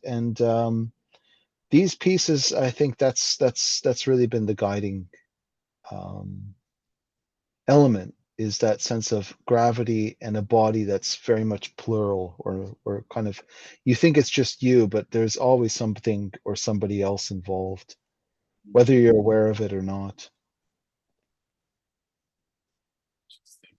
these pieces, I think that's really been the guiding um, element, is that sense of gravity and a body that's very much plural, or kind of, you think it's just you, but there's always something or somebody else involved, whether you're aware of it or not. Interesting.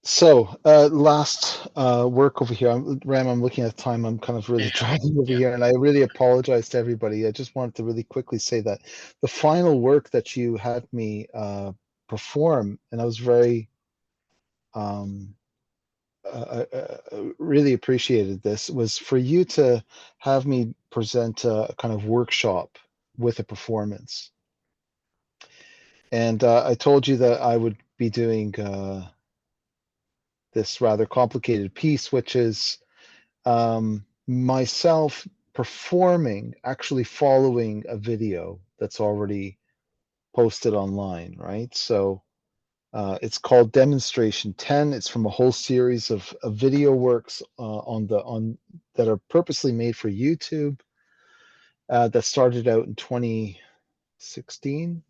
So, last work over here. Ram, I'm looking at time. I'm kind of really Yeah. dragging over Yeah. here, and I really apologize to everybody. I just wanted to really quickly say that the final work that you had me perform, and I was very um, really appreciated this, was for you to have me present a kind of workshop with a performance. And I told you that I would be doing this rather complicated piece, which is myself performing, actually following a video that's already posted online, right? So it's called Demonstration 10. It's from a whole series of video works on that are purposely made for YouTube, that started out in 2016.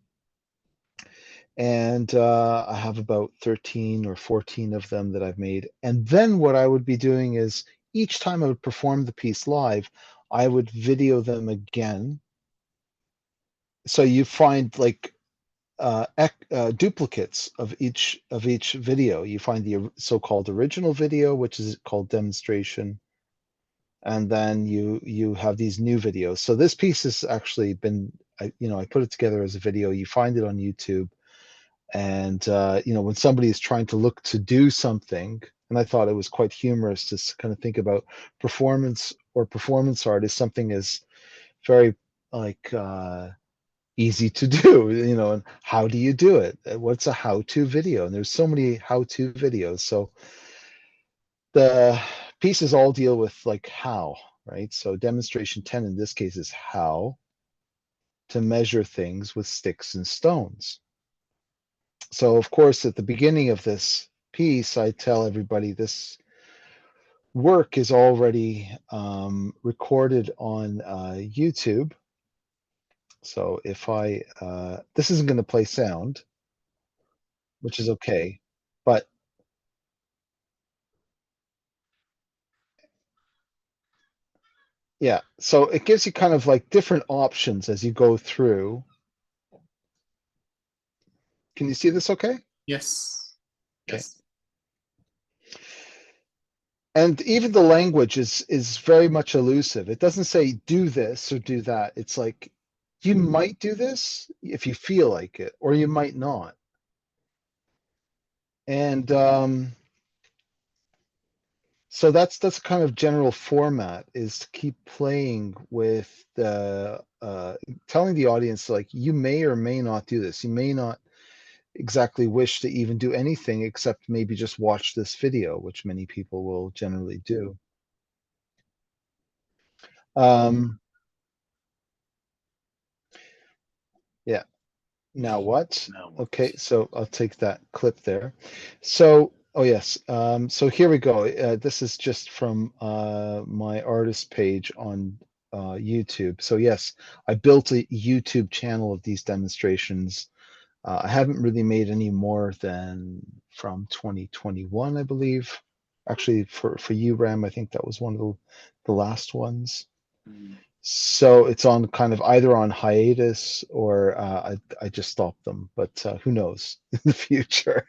And I have about 13 or 14 of them that I've made. And then what I would be doing is, each time I would perform the piece live, I would video them again. So you find like duplicates of each video. You find the so-called original video, which is called demonstration, and then you have these new videos. So this piece has actually been, I put it together as a video. You find it on YouTube. And when somebody is trying to look to do something, and I thought it was quite humorous to kind of think about performance or performance art as something as very like easy to do, and how do you do it? What's a how-to video? And there's so many how-to videos. So the pieces all deal with like how, right? So demonstration 10 in this case is how to measure things with sticks and stones. So of course, at the beginning of this piece, I tell everybody this work is already recorded on YouTube. So if this isn't going to play sound, which is okay, but yeah, so it gives you kind of like different options as you go through. Can you see this okay? Yes. Okay. Yes. And even the language is very much elusive. It doesn't say do this or do that. It's like, you might do this if you feel like it, or you might not. And so that's kind of general format, is to keep playing with the telling the audience, like, you may or may not do this. You may not exactly wish to even do anything except maybe just watch this video, which many people will generally do. Um, yeah. Now what? Now what? Okay, so I'll take that clip there. So, oh yes, so here we go. This is just from my artist page on YouTube. So yes, I built a YouTube channel of these demonstrations. I haven't really made any more than from 2021, I believe. Actually, for you, Ram, I think that was one of the last ones. Mm. So it's on kind of either on hiatus, or I just stopped them, but who knows in the future.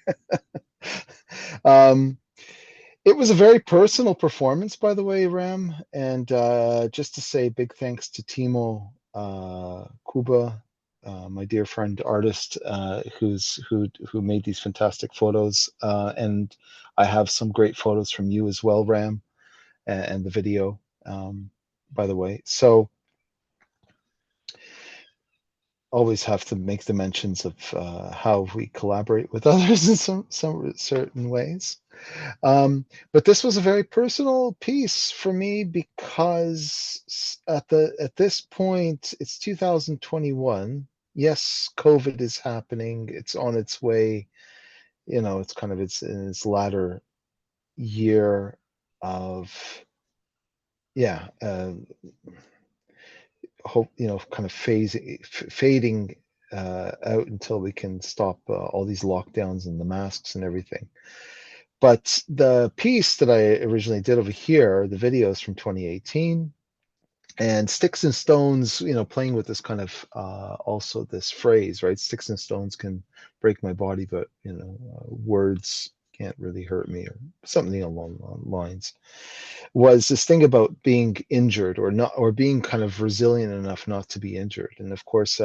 um, it was a very personal performance, by the way, Ram. And just to say big thanks to Timo Kuba, my dear friend artist, who made these fantastic photos. And I have some great photos from you as well, Ram, and the video, by the way. So always have to make the mentions of how we collaborate with others in some certain ways. But this was a very personal piece for me because at this point it's 2021. Yes, COVID is happening. It's on its way. You know, it's kind of in its latter year of yeah. Hope, you know, kind of fading out until we can stop all these lockdowns and the masks and everything. But the piece that I originally did over here, the videos from 2018, and Sticks and Stones, you know, playing with this kind of also this phrase, right? Sticks and stones can break my body, but you know, words can't really hurt me, or something along those lines. Was this thing about being injured or not, or being kind of resilient enough not to be injured. And of course,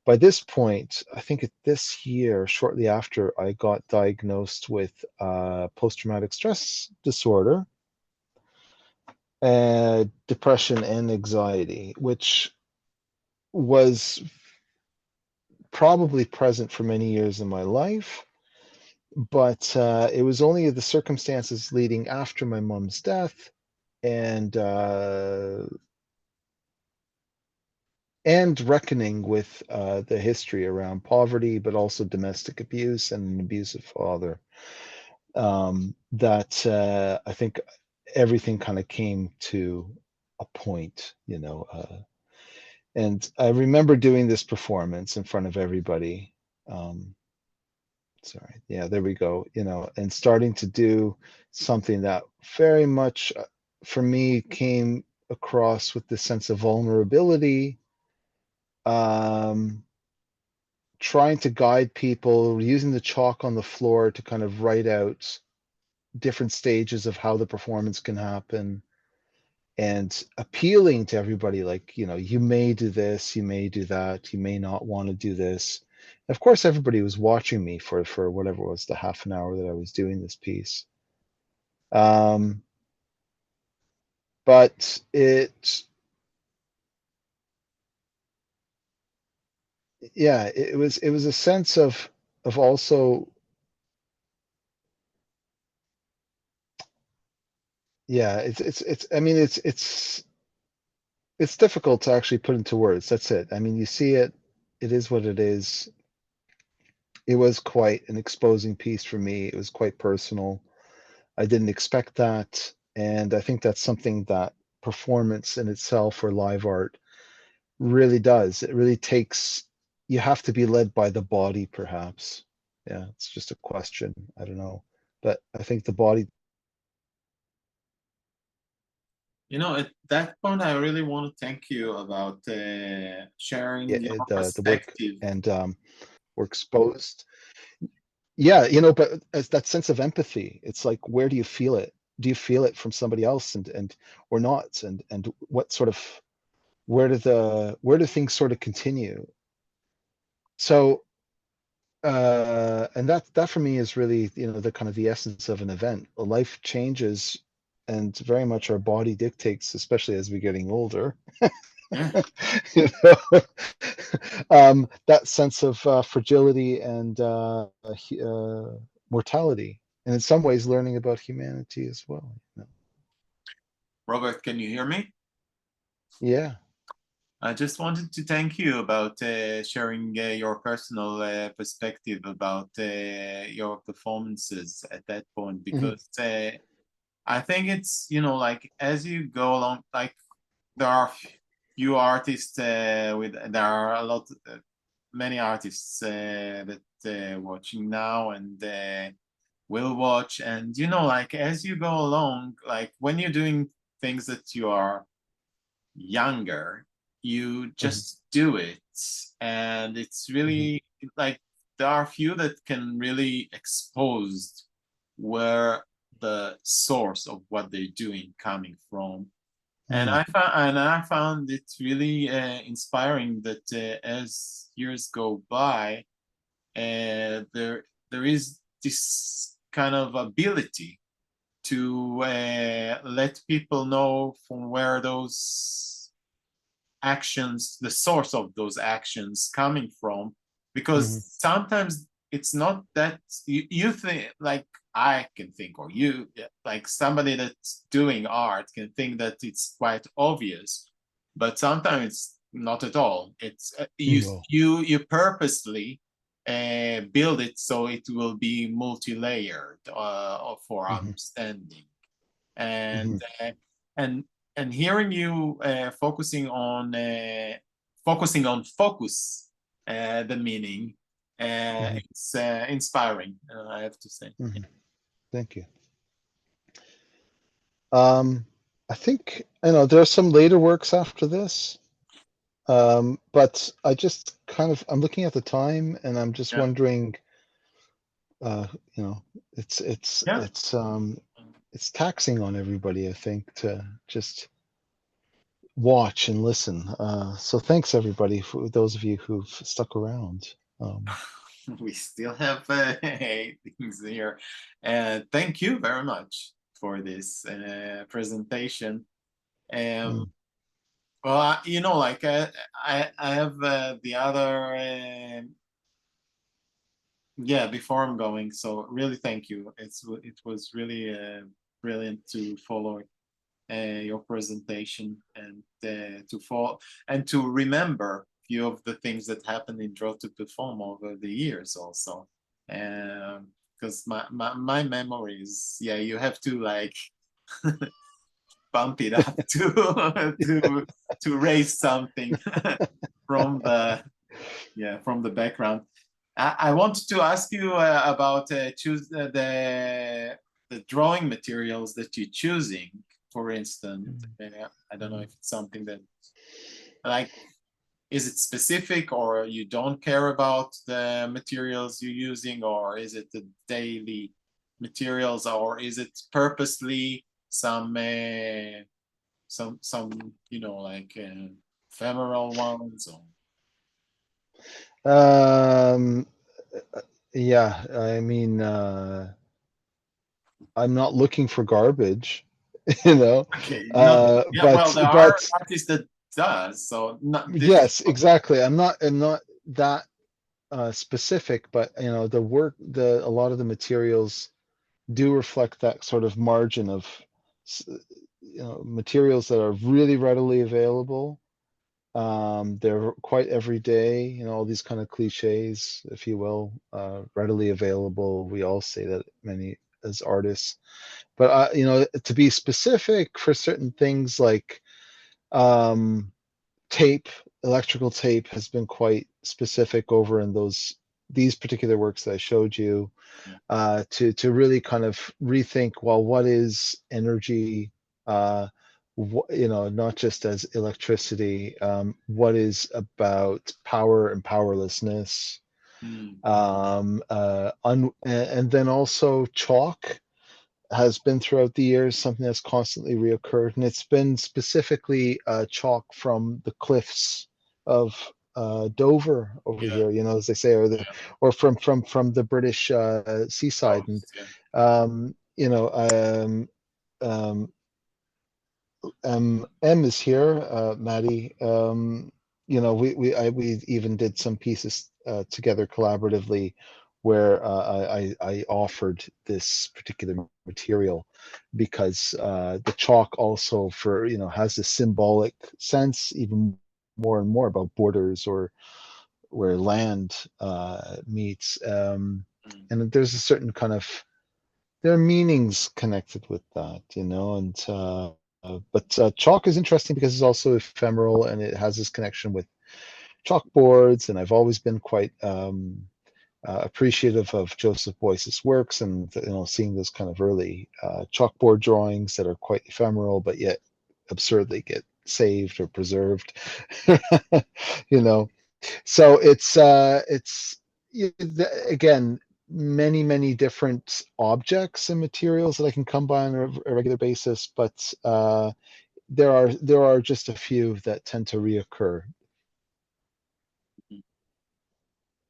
by this point, I think this year, shortly after, I got diagnosed with post-traumatic stress disorder, depression and anxiety, which was probably present for many years in my life. But it was only the circumstances leading after my mom's death and reckoning with the history around poverty, but also domestic abuse and an abusive father, that I think everything kind of came to a point, you know. And I remember doing this performance in front of everybody. Sorry, yeah, there we go. You know, and starting to do something that very much for me came across with this sense of vulnerability, trying to guide people, using the chalk on the floor to kind of write out different stages of how the performance can happen, and appealing to everybody, like, you know, you may do this, you may do that, you may not want to do this. Of course, everybody was watching me for whatever it was, the half an hour that I was doing this piece. But yeah, it was a sense of also, yeah, it's I mean, it's difficult to actually put into words. That's it. I mean, you see it, it is what it is. It was quite an exposing piece for me. It was quite personal. I didn't expect that. And I think that's something that performance in itself, or live art, really does. It really takes, you have to be led by the body, perhaps. Yeah, it's just a question. I don't know. But I think the body, You know, at that point, I really want to thank you about yeah, sharing your the work perspective. and were exposed. Yeah, you know, but as that sense of empathy, it's like, where do you feel it? Do you feel it from somebody else, and or not? And what sort of, where do things sort of continue? So and that for me is really, you know, the kind of the essence of an event. A life changes, and very much our body dictates, especially as we're getting older. Yeah. You know, that sense of fragility and mortality, and in some ways learning about humanity as well, you know? Robert, can you hear me? Yeah. I just wanted to thank you about sharing your personal perspective about your performances at that point, Mhm. because I think it's, you know, like as you go along, like there are few artists there are a lot, many artists that watching now and will watch, and you know, like as you go along, like when you're doing things that you are younger, you Mhm. just do it. And it's Mhm. really like there are few that can really expose where the source of what they're doing coming from. And Mhm. I found it really inspiring that as years go by, there is this kind of ability to let people know from where those actions, the source of those actions coming from, because sometimes it's not that you think, like I can think, or you, like somebody that's doing art can think that it's quite obvious, but sometimes it's not at all. It's you purposely build it so it will be multi-layered for understanding, and and hearing you focusing on focus, the meaning, it's inspiring, I have to say. Thank you. I think, there are some later works after this, but I just I'm looking at the time and I'm just wondering, it's taxing on everybody, I think, to just watch and listen. So thanks everybody, for those of you who've stuck around. We still have 8 things here. Thank you very much for this presentation. Well, like I have the other. Yeah, before I'm going, so really thank you. It was really brilliant to follow your presentation, and to follow and to remember a few of the things that happened in Draw to Perform over the years also. Because my memory is, yeah, you have to like bump it up to raise something from the background. I wanted to ask you about choose the drawing materials that you're choosing. For instance, I don't know if it's something that, like, is it specific, or you don't care about the materials you're using, or is it the daily materials, or is it purposely some like ephemeral ones? Yeah, I mean, I'm not looking for garbage, Okay, but there are artists that does, so not yes, exactly. I'm not that specific, but the work, a lot of the materials do reflect that sort of margin of materials that are really readily available. They're quite everyday, all these kind of cliches, if you will, readily available. We all say that, many as artists, but to be specific for certain things like tape, electrical tape has been quite specific over in these particular works that I showed you, to really kind of rethink, well, what is energy, not just as electricity, what is about power and powerlessness, and then also chalk has been throughout the years something that's constantly reoccurred, and it's been specifically chalk from the cliffs of Dover over here, as they say, or from the British seaside, and M is here, Maddie. We even did some pieces together collaboratively, where I offered this particular material because the chalk also has a symbolic sense, even more and more, about borders, or where land meets, and there's a certain kind of, there are meanings connected with that, and but chalk is interesting because it's also ephemeral, and it has this connection with chalkboards, and I've always been quite appreciative of Joseph Beuys's works, and seeing those kind of early chalkboard drawings that are quite ephemeral but yet absurdly get saved or preserved. So it's again, many different objects and materials that I can come by on a regular basis, but there are just a few that tend to reoccur.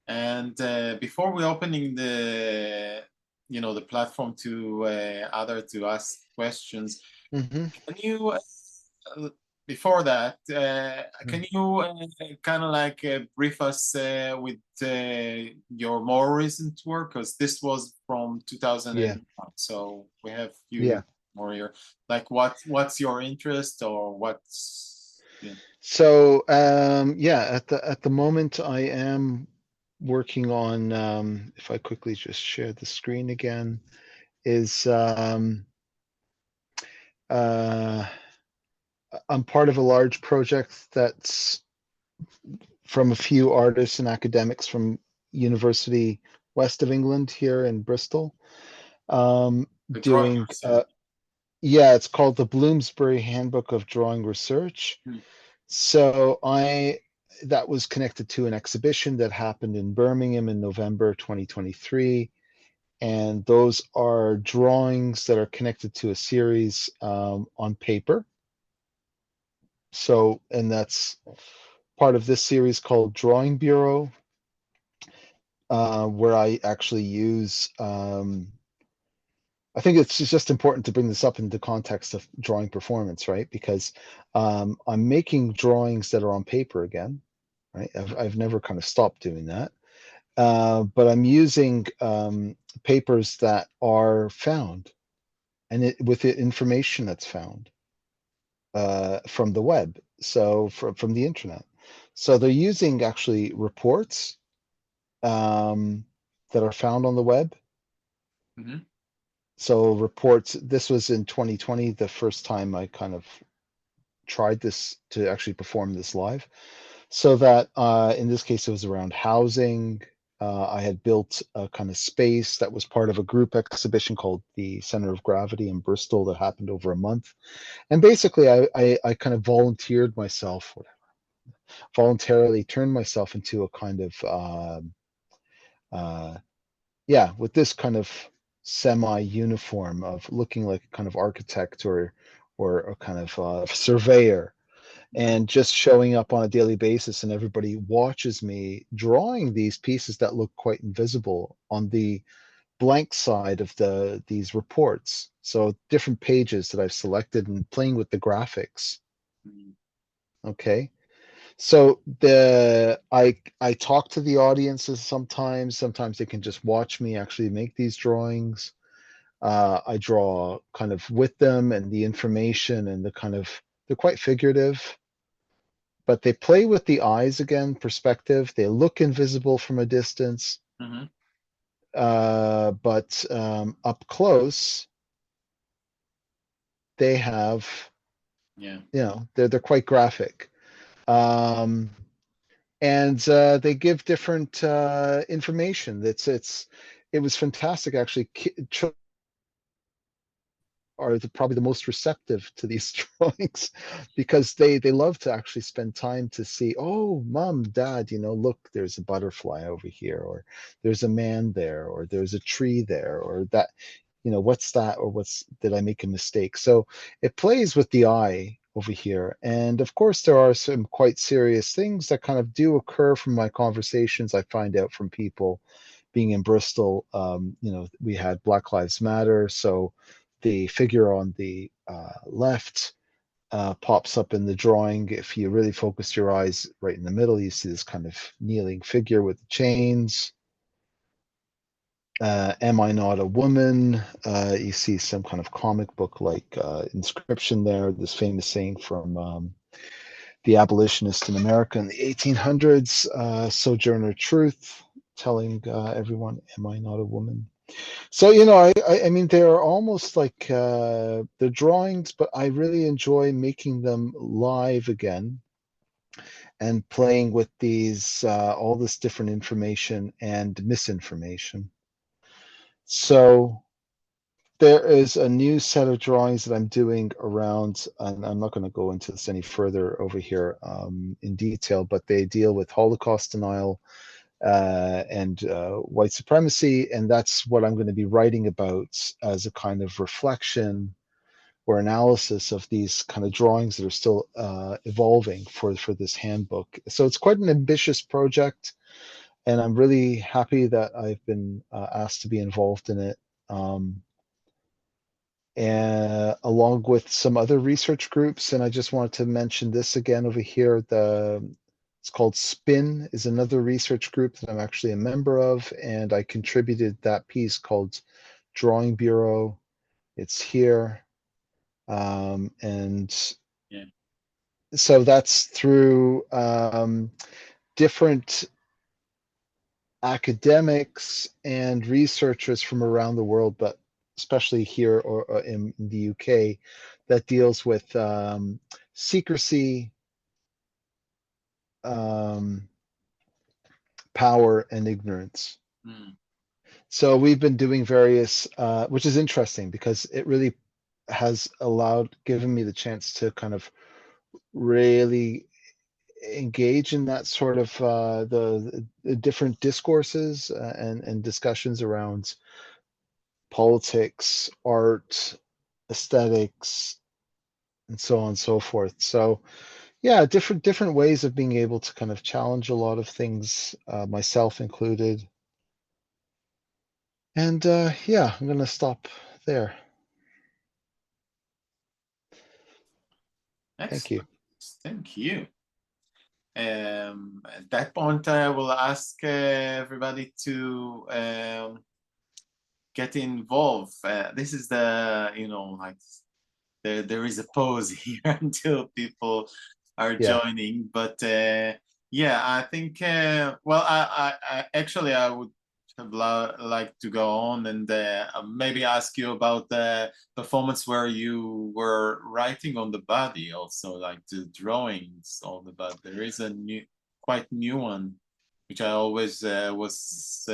And before we opening the platform to to ask questions, can you before that, Mm. can you kind of like brief us with your more recent work? Because this was from Yeah, 2001, so we have yeah. few more here. Like, what's your interest, or what's yeah. So yeah, at the moment I am working on if I quickly just share the screen again, is uh I'm part of a large project that's from a few artists and academics from University West of England here in Bristol. The drawing Doing research? yeah, it's called the Bloomsbury Handbook of Drawing Research. Hmm. So that was connected to an exhibition that happened in Birmingham in November 2023. And those are drawings that are connected to a series on paper. So, and that's part of this series called Drawing Bureau, where I actually use, I think it's just important to bring this up in the context of drawing performance, right? Because I'm making drawings that are on paper again, right? I've never kind of stopped doing that. But I'm using papers that are found and with the information that's found from the web, so from the internet. So they're using actually reports that are found on the web. Mhm. So reports, this was in 2020, the first time I kind of tried this to actually perform this live. So that in this case, it was around housing. I had built a kind of space that was part of a group exhibition called the Center of Gravity in Bristol that happened over a month. And basically, I kind of volunteered myself, voluntarily turned myself into a kind of, uh, yeah, with this kind of semi-uniform of looking like a kind of architect or a kind of surveyor, and just showing up on a daily basis, and everybody watches me drawing these pieces that look quite invisible on the blank side of these reports. So different pages that I've selected and playing with the graphics. Mhm. Okay. So I talk to the audiences sometimes. Sometimes they can just watch me actually make these drawings. I draw kind of with them and the information and the kind of, they're quite figurative, but they play with the eyes again, perspective. They look invisible from a distance, Mhm. but up close, they have, Yeah. they're quite graphic. Um, and they give different information. It was fantastic actually. Are probably the most receptive to these drawings because they love to actually spend time to see, oh, mom, dad, look, there's a butterfly over here, or there's a man there, or there's a tree there, or that, what's that, or did I make a mistake? So it plays with the eye over here. And of course, there are some quite serious things that kind of do occur from my conversations. I find out from people being in Bristol, we had Black Lives Matter. So the figure on the left pops up in the drawing. If you really focus your eyes right in the middle, you see this kind of kneeling figure with the chains. Am I not a woman? You see some kind of comic book like inscription there, this famous saying from the abolitionist in America in the 1800s, Sojourner Truth, telling everyone, am I not a woman? So, I mean, they're almost like they're drawings, but I really enjoy making them live again and playing with these, all this different information and misinformation. So there is a new set of drawings that I'm doing around, and I'm not going to go into this any further over here in detail, but they deal with Holocaust denial and white supremacy. And that's what I'm going to be writing about as a kind of reflection or analysis of these kind of drawings that are still evolving for this handbook. So it's quite an ambitious project, and I'm really Mhm. happy that I've been asked to be involved in it. Um, along with some other research groups. And I just wanted to mention this again over here. It's called SPIN, is another research group that I'm actually a member of, and I contributed that piece called Drawing Bureau. It's here. And Yeah. so that's through different academics and researchers from around the world, but especially here or in the UK, that deals with secrecy, power, and ignorance. Mm. So we've been doing various, which is interesting because it really has given me the chance to kind of really engage in that sort of the different discourses and discussions around politics, art, aesthetics, and so on and so forth. So yeah, different ways of being able to kind of challenge a lot of things, myself included. And yeah, I'm gonna stop there. Thank you. Excellent. Thank you. At that point, I will ask everybody to get involved. This is like there is a pause here until people are Yeah. joining. But yeah, I think, well, I actually I would have liked to go on and maybe ask you about the performance where you were writing on the body, also like the drawings on the body. There is a quite new one, which I always was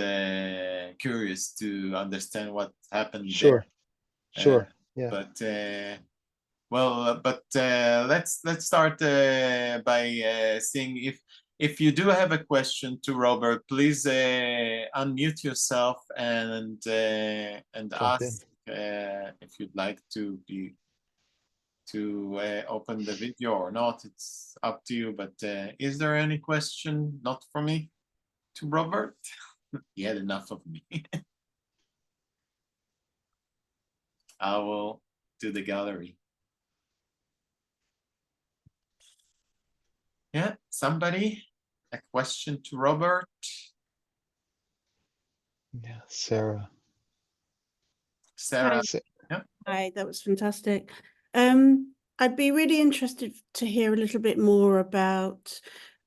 curious to understand what happened Sure. there. Sure. Yeah. But well, but let's start by seeing if you do have a question to Robert, please unmute yourself and Jump in. ask if you'd like to open the video or not. It's up to you. But is there any question not for me to Robert? He had enough of me. I will do the gallery. Yeah, somebody? A question to Robert? Yeah, Sarah. Sarah? Hi. Yeah. Hi, that was fantastic. I'd be really interested to hear a little bit more about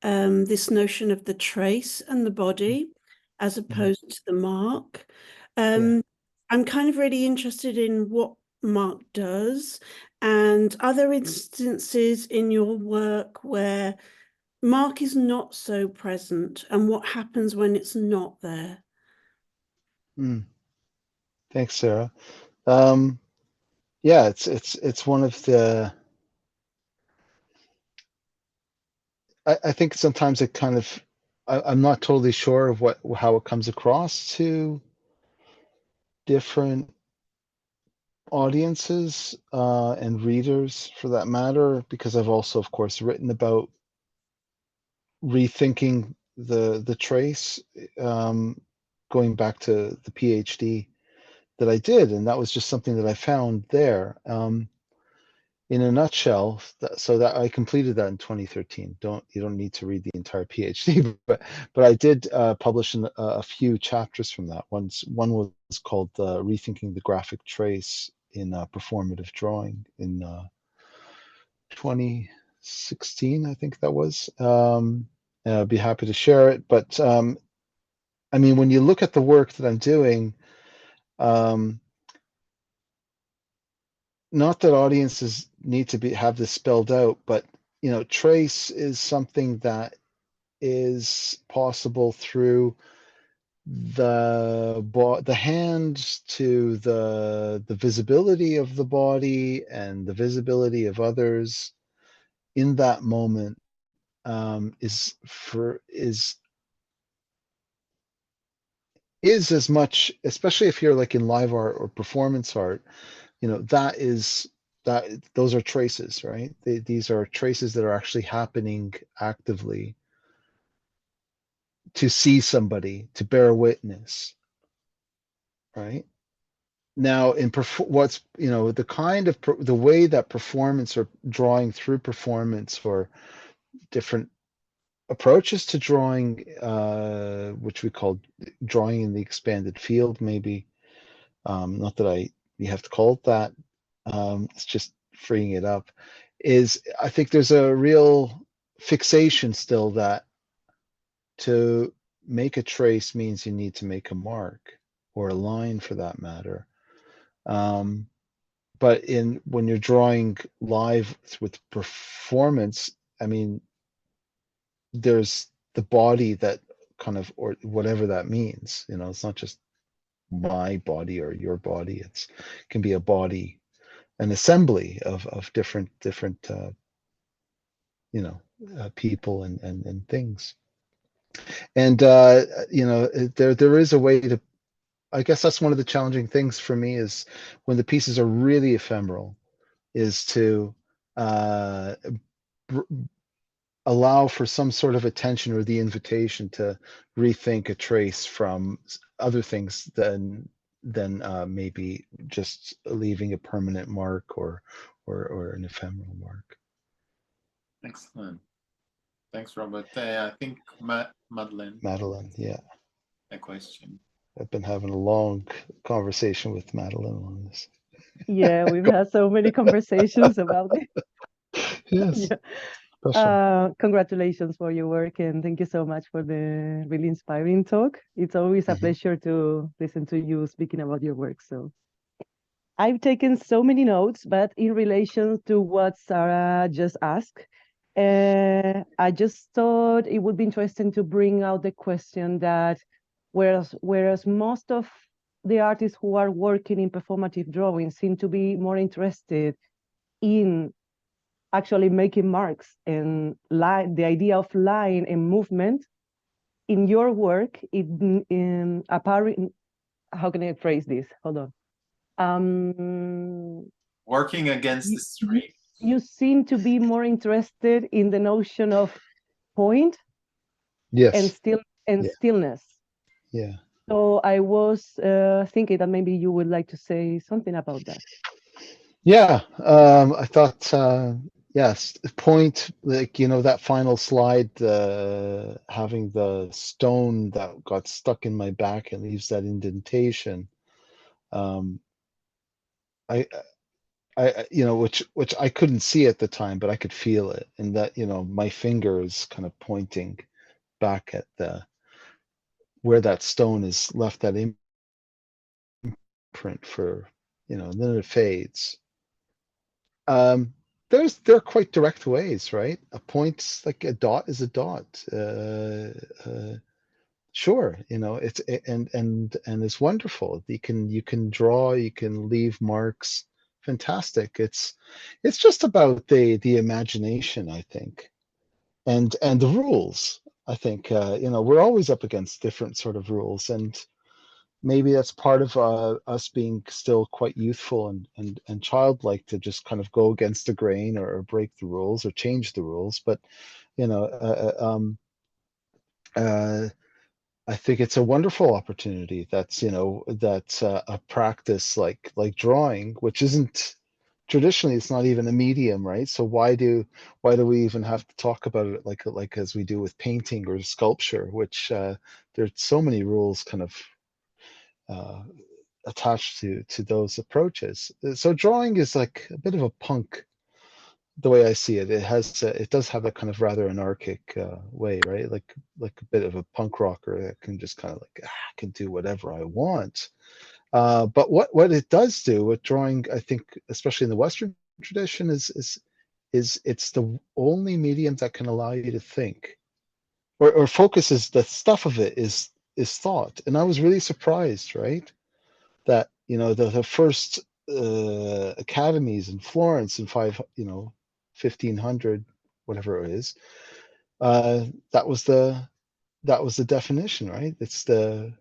this notion of the trace and the body as opposed to the mark. I'm kind of really interested in what mark does, and are there instances in your work where mark is not so present, and what happens when it's not there? Thanks, Sarah. Yeah, it's one of the. I think sometimes it kind of. I'm not totally sure of how it comes across to different audiences and readers, for that matter, because I've also, of course, written about rethinking the trace, going back to the PhD that I did, and that was just something that I found there. In a nutshell, so that I completed that in 2013. You don't need to read the entire PhD, but I did publish a few chapters from that. One was called "Rethinking the Graphic Trace in Performative Drawing" in 2016, I think that was. And I'd be happy to share it. But I mean, when you look at the work that I'm doing, not that audiences need to have this spelled out, but trace is something that is possible through the hand to the visibility of the body and the visibility of others in that moment, is as much, especially if you're like in live art or performance art, those are traces, right? These are traces that are actually happening actively to see somebody, to bear witness, right? Now, what's, you know, the kind of the way that performance or drawing through performance for different approaches to drawing, which we call drawing in the expanded field, maybe. Not that you have to call it that. It's just freeing it up. I think there's a real fixation still that to make a trace means you need to make a mark or a line for that matter. But when you're drawing live with performance, I mean, there's the body that kind of, or whatever that means, you know, it's not just my body or your body. It can be a body, an assembly of different people and things. And you know, there is a way to, I guess that's one of the challenging things for me, is when the pieces are really ephemeral, is to allow for some sort of attention or the invitation to rethink a trace from other things than maybe just leaving a permanent mark or an ephemeral mark. Excellent. Thanks, Robert. I think Madeline, Yeah. a question. I've been having a long conversation with Madeline on this. Yeah, we've had so many conversations about it. Yes. Yeah. Congratulations for your work, and thank you so much for the really inspiring talk. It's always a pleasure to listen to you speaking about your work. So I've taken so many notes, but in relation to what Sarah just asked, I just thought it would be interesting to bring out the question that whereas most of the artists who are working in performative drawing seem to be more interested in actually making marks and the idea of line and movement in your work, how can I phrase this? Hold on. Working against the stream. You seem to be more interested in the notion of point, yes, and stillness. Yeah. So I was thinking that maybe you would like to say something about that. Yeah, I thought, yes, point, like, you know, that final slide, having the stone that got stuck in my back and leaves that indentation. You know, which I couldn't see at the time, but I could feel it, and that, you know, my fingers kind of pointing back at where that stone is left that imprint for, you know, and then it fades. There are quite direct ways, right? A point's like a dot is a dot. Sure, you know, and it's wonderful. You can draw, you can leave marks. Fantastic. It's just about the imagination, I think, and the rules. I think you know, we're always up against different sort of rules, and maybe that's part of us being still quite youthful and childlike, to just kind of go against the grain or break the rules or change the rules. But you know, I think it's a wonderful opportunity. That's, you know, that's a practice like drawing, which isn't traditionally, it's not even a medium, right? So why do we even have to talk about it like as we do with painting or sculpture, which there's so many rules kind of attached to those approaches. So drawing is like a bit of a punk, the way I see it. It does have a kind of rather anarchic way, right? Like a bit of a punk rocker that can just kind of like, I can do whatever I want. But what it does do with drawing, I think, especially in the Western tradition, is it's the only medium that can allow you to think, or focuses the stuff of it is thought. And I was really surprised, right, that, you know, the first academies in Florence in 1500, whatever it is, that was the definition, right? It's the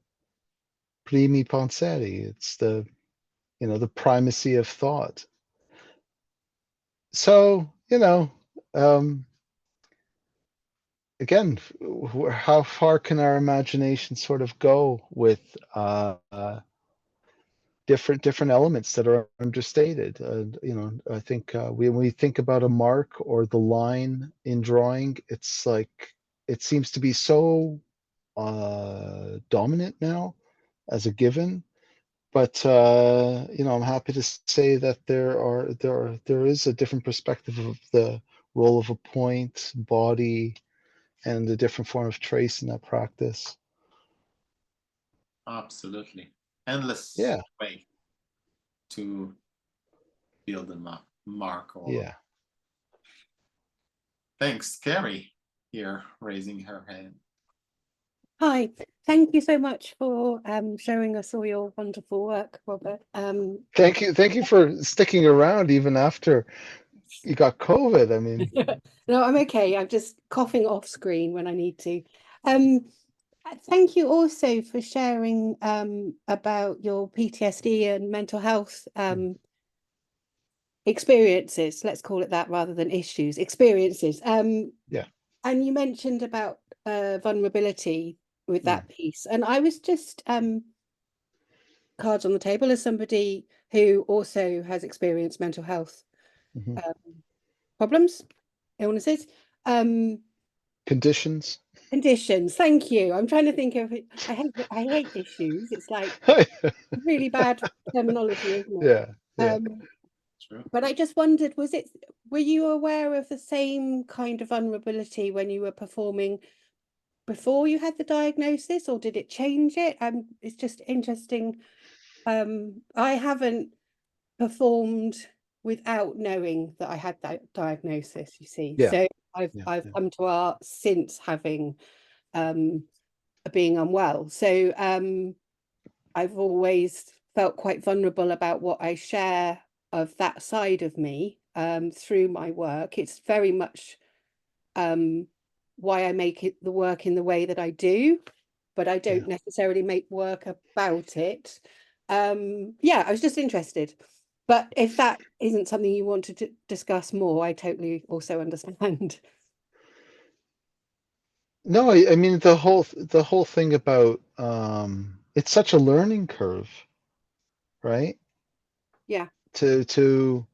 primi penseri. It's the, you know, the primacy of thought. So, you know, again, how far can our imagination sort of go with different elements that are understated. You know, I think when we think about a mark or the line in drawing, it's like it seems to be so dominant now as a given. But you know, I'm happy to say that there is a different perspective of the role of a point, body, and a different form of trace in that practice. Absolutely. Endless Yeah. way to build a mark. Or Yeah. thanks, Carrie, here raising her hand. Hi, thank you so much for showing us all your wonderful work, Robert. Thank you for sticking around even after you got COVID. I mean, No, I'm okay. I'm just coughing off screen when I need to. Thank you also for sharing about your PTSD and mental health experiences. Let's call it that rather than issues, experiences. Yeah. And you mentioned about vulnerability with that piece, and I was just cards on the table as somebody who also has experienced mental health Mhm. problems, illnesses, Conditions. conditions. Thank you. I'm trying to think of it. I hate issues. It's like really bad terminology, isn't it? Yeah. True. But I just wondered, were you aware of the same kind of vulnerability when you were performing before you had the diagnosis, or did it change it? It's just interesting. I haven't performed without knowing that I had that diagnosis, you see. Yeah. So Yeah, I've yeah. come to art since having being unwell. So I've always felt quite vulnerable about what I share of that side of me through my work. It's very much why I make it the work in the way that I do, but I don't necessarily make work about it. Yeah, I was just interested. But if that isn't something you want to discuss more, I totally also understand. No, I mean the whole thing about it's such a learning curve, right? Yeah. To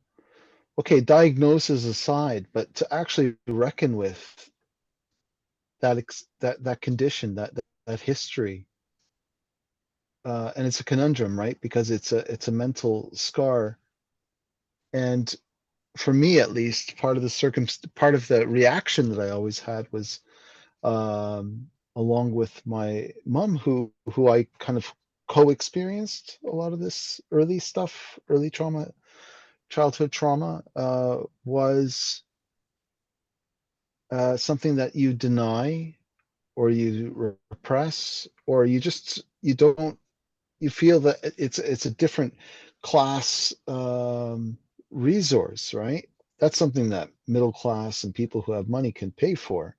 okay, diagnosis aside, but to actually reckon with that condition, that history, and it's a conundrum, right? Because it's a mental scar, and for me at least, part of the reaction that I always had was along with my mom, who I kind of co-experienced a lot of this early stuff, early trauma, childhood trauma, was something that you deny or you repress, or you don't, you feel that it's a different class resource, right? That's something that middle class and people who have money can pay for.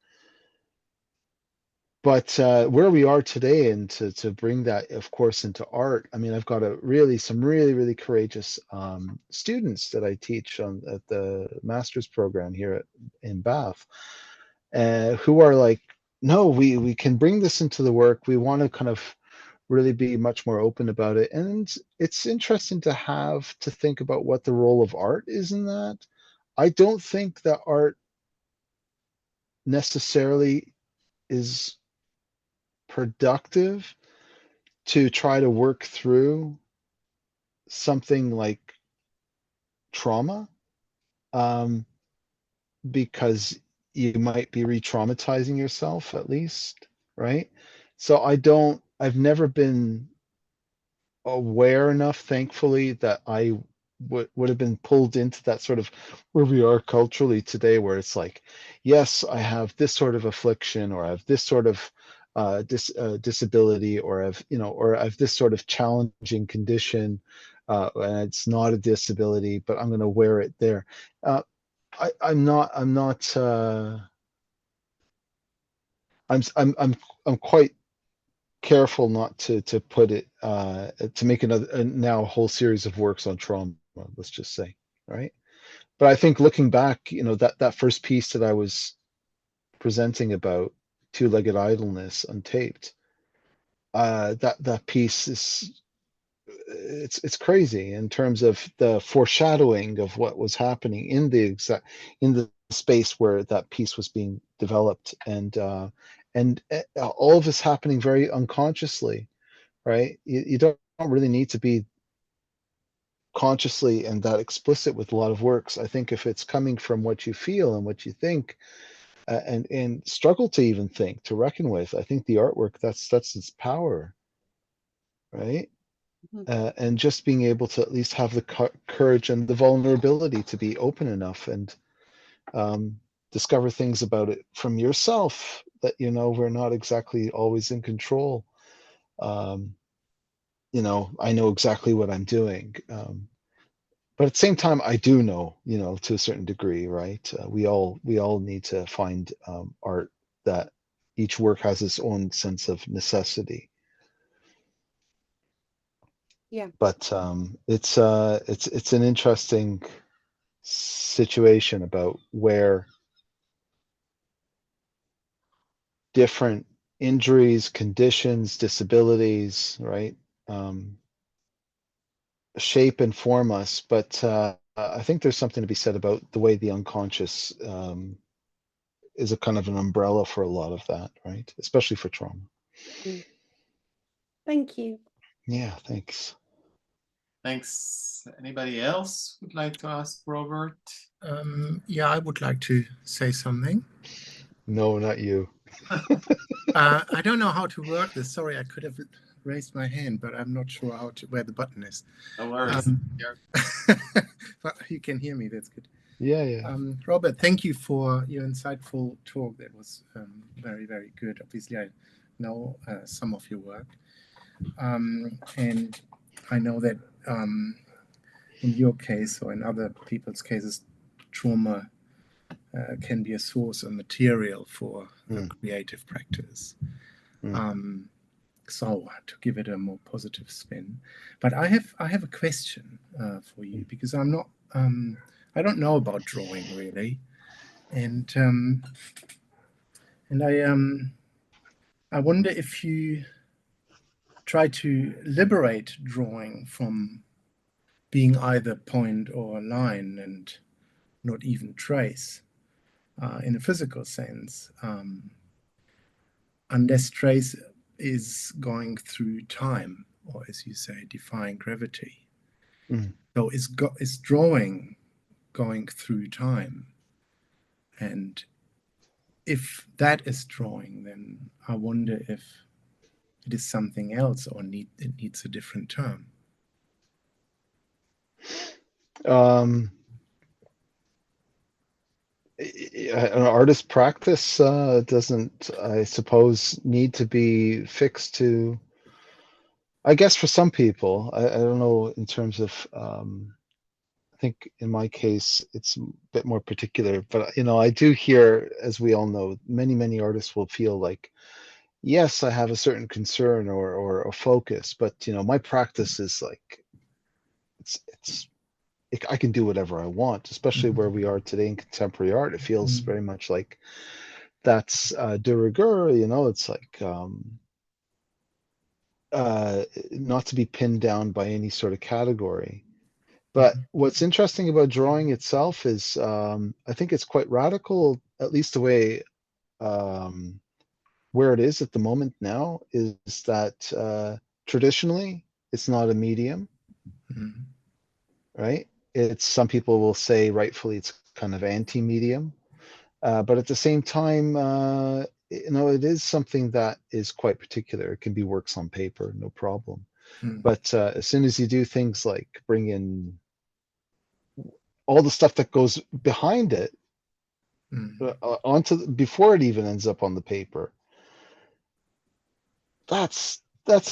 But where we are today, and to bring that, of course, into art, I mean, I've got some really courageous students that I teach at the master's program here in Bath, who are like, no, we can bring this into the work. We want to kind of really be much more open about it. And it's interesting to think about what the role of art is in that. I don't think that art necessarily is productive to try to work through something like trauma, because you might be re-traumatizing yourself at least, right? So I've never been aware enough, thankfully, that I would have been pulled into that sort of where we are culturally today, where it's like, yes, I have this sort of affliction, or I have this sort of disability, or or I have this sort of challenging condition, and it's not a disability, but I'm going to wear it there. I'm not. I'm quite careful not to put it to make another now a whole series of works on trauma, let's just say, right? But I think looking back, that first piece that I was presenting about two-legged idleness untaped, that piece is it's crazy in terms of the foreshadowing of what was happening in the space where that piece was being developed, and all of this happening very unconsciously, right? You don't really need to be consciously and that explicit with a lot of works. I think if it's coming from what you feel and what you think, and struggle to even think, to reckon with, I think the artwork, that's its power, right? And just being able to at least have the courage and the vulnerability to be open enough and discover things about it from yourself that, you know, we're not exactly always in control. You know, I know exactly what I'm doing. But at the same time, I do know, you know, to a certain degree, right? We all need to find art that each work has its own sense of necessity. Yeah. But it's an interesting situation about where different injuries, conditions, disabilities, right, shape and form us. But I think there's something to be said about the way the unconscious is a kind of an umbrella for a lot of that, right? Especially for trauma. Thank you. Yeah, thanks. Thanks. Anybody else would like to ask Robert? Yeah, I would like to say something. No, not you. I don't know how to work this. Sorry, I could have raised my hand, but I'm not sure where the button is. No worries. But you can hear me. That's good. Yeah. Robert, thank you for your insightful talk. That was very, very good. Obviously, I know some of your work, and I know that in your case or in other people's cases, trauma can be a source of material for creative practice. So to give it a more positive spin, but I have a question for you, because I'm not I don't know about drawing really, and I wonder if you try to liberate drawing from being either point or line and not even trace in a physical sense, unless trace is going through time, or as you say, defying gravity. So is drawing going through time? And if that is drawing, then I wonder if it is something else, or it needs a different term. An artist practice doesn't, I suppose, need to be fixed to, I guess for some people, I don't know in terms of, I think in my case, it's a bit more particular, but you know, I do hear, as we all know, many artists will feel like, yes, I have a certain concern or a focus, but you know, my practice is like, I can do whatever I want, especially where we are today in contemporary art. It feels very much like that's de rigueur, you know, it's like not to be pinned down by any sort of category. But what's interesting about drawing itself is I think it's quite radical, at least the way where it is at the moment now, is that traditionally it's not a medium, right? It's, some people will say rightfully it's kind of anti-medium, but at the same time, you know, it is something that is quite particular. It can be works on paper, no problem. But as soon as you do things like bring in all the stuff that goes behind it before it even ends up on the paper, that's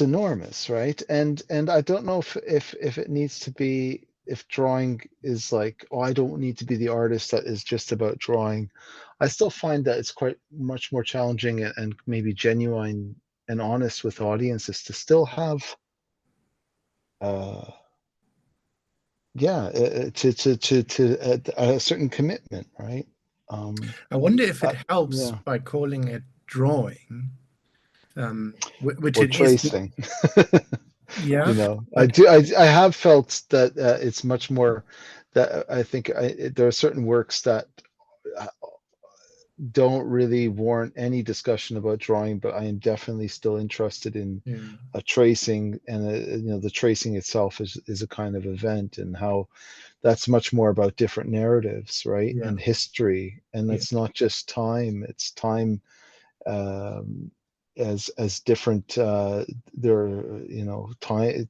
enormous, right? And I don't know if it needs to be, if drawing is like, oh, I don't need to be the artist that is just about drawing. I still find that it's quite much more challenging and maybe genuine and honest with audiences to still have to a certain commitment, right? I wonder if it helps by calling it drawing, which or it tracing. Yeah. You know, but I have felt that it's much more that I think there are certain works that uh, don't really warrant any discussion about drawing, but I am definitely still interested in yeah. a tracing, and you know, the tracing itself is a kind of event, and how that's much more about different narratives, right? Yeah. And history, and Yeah. it's not just time, it's time um, as different there are, you know, time,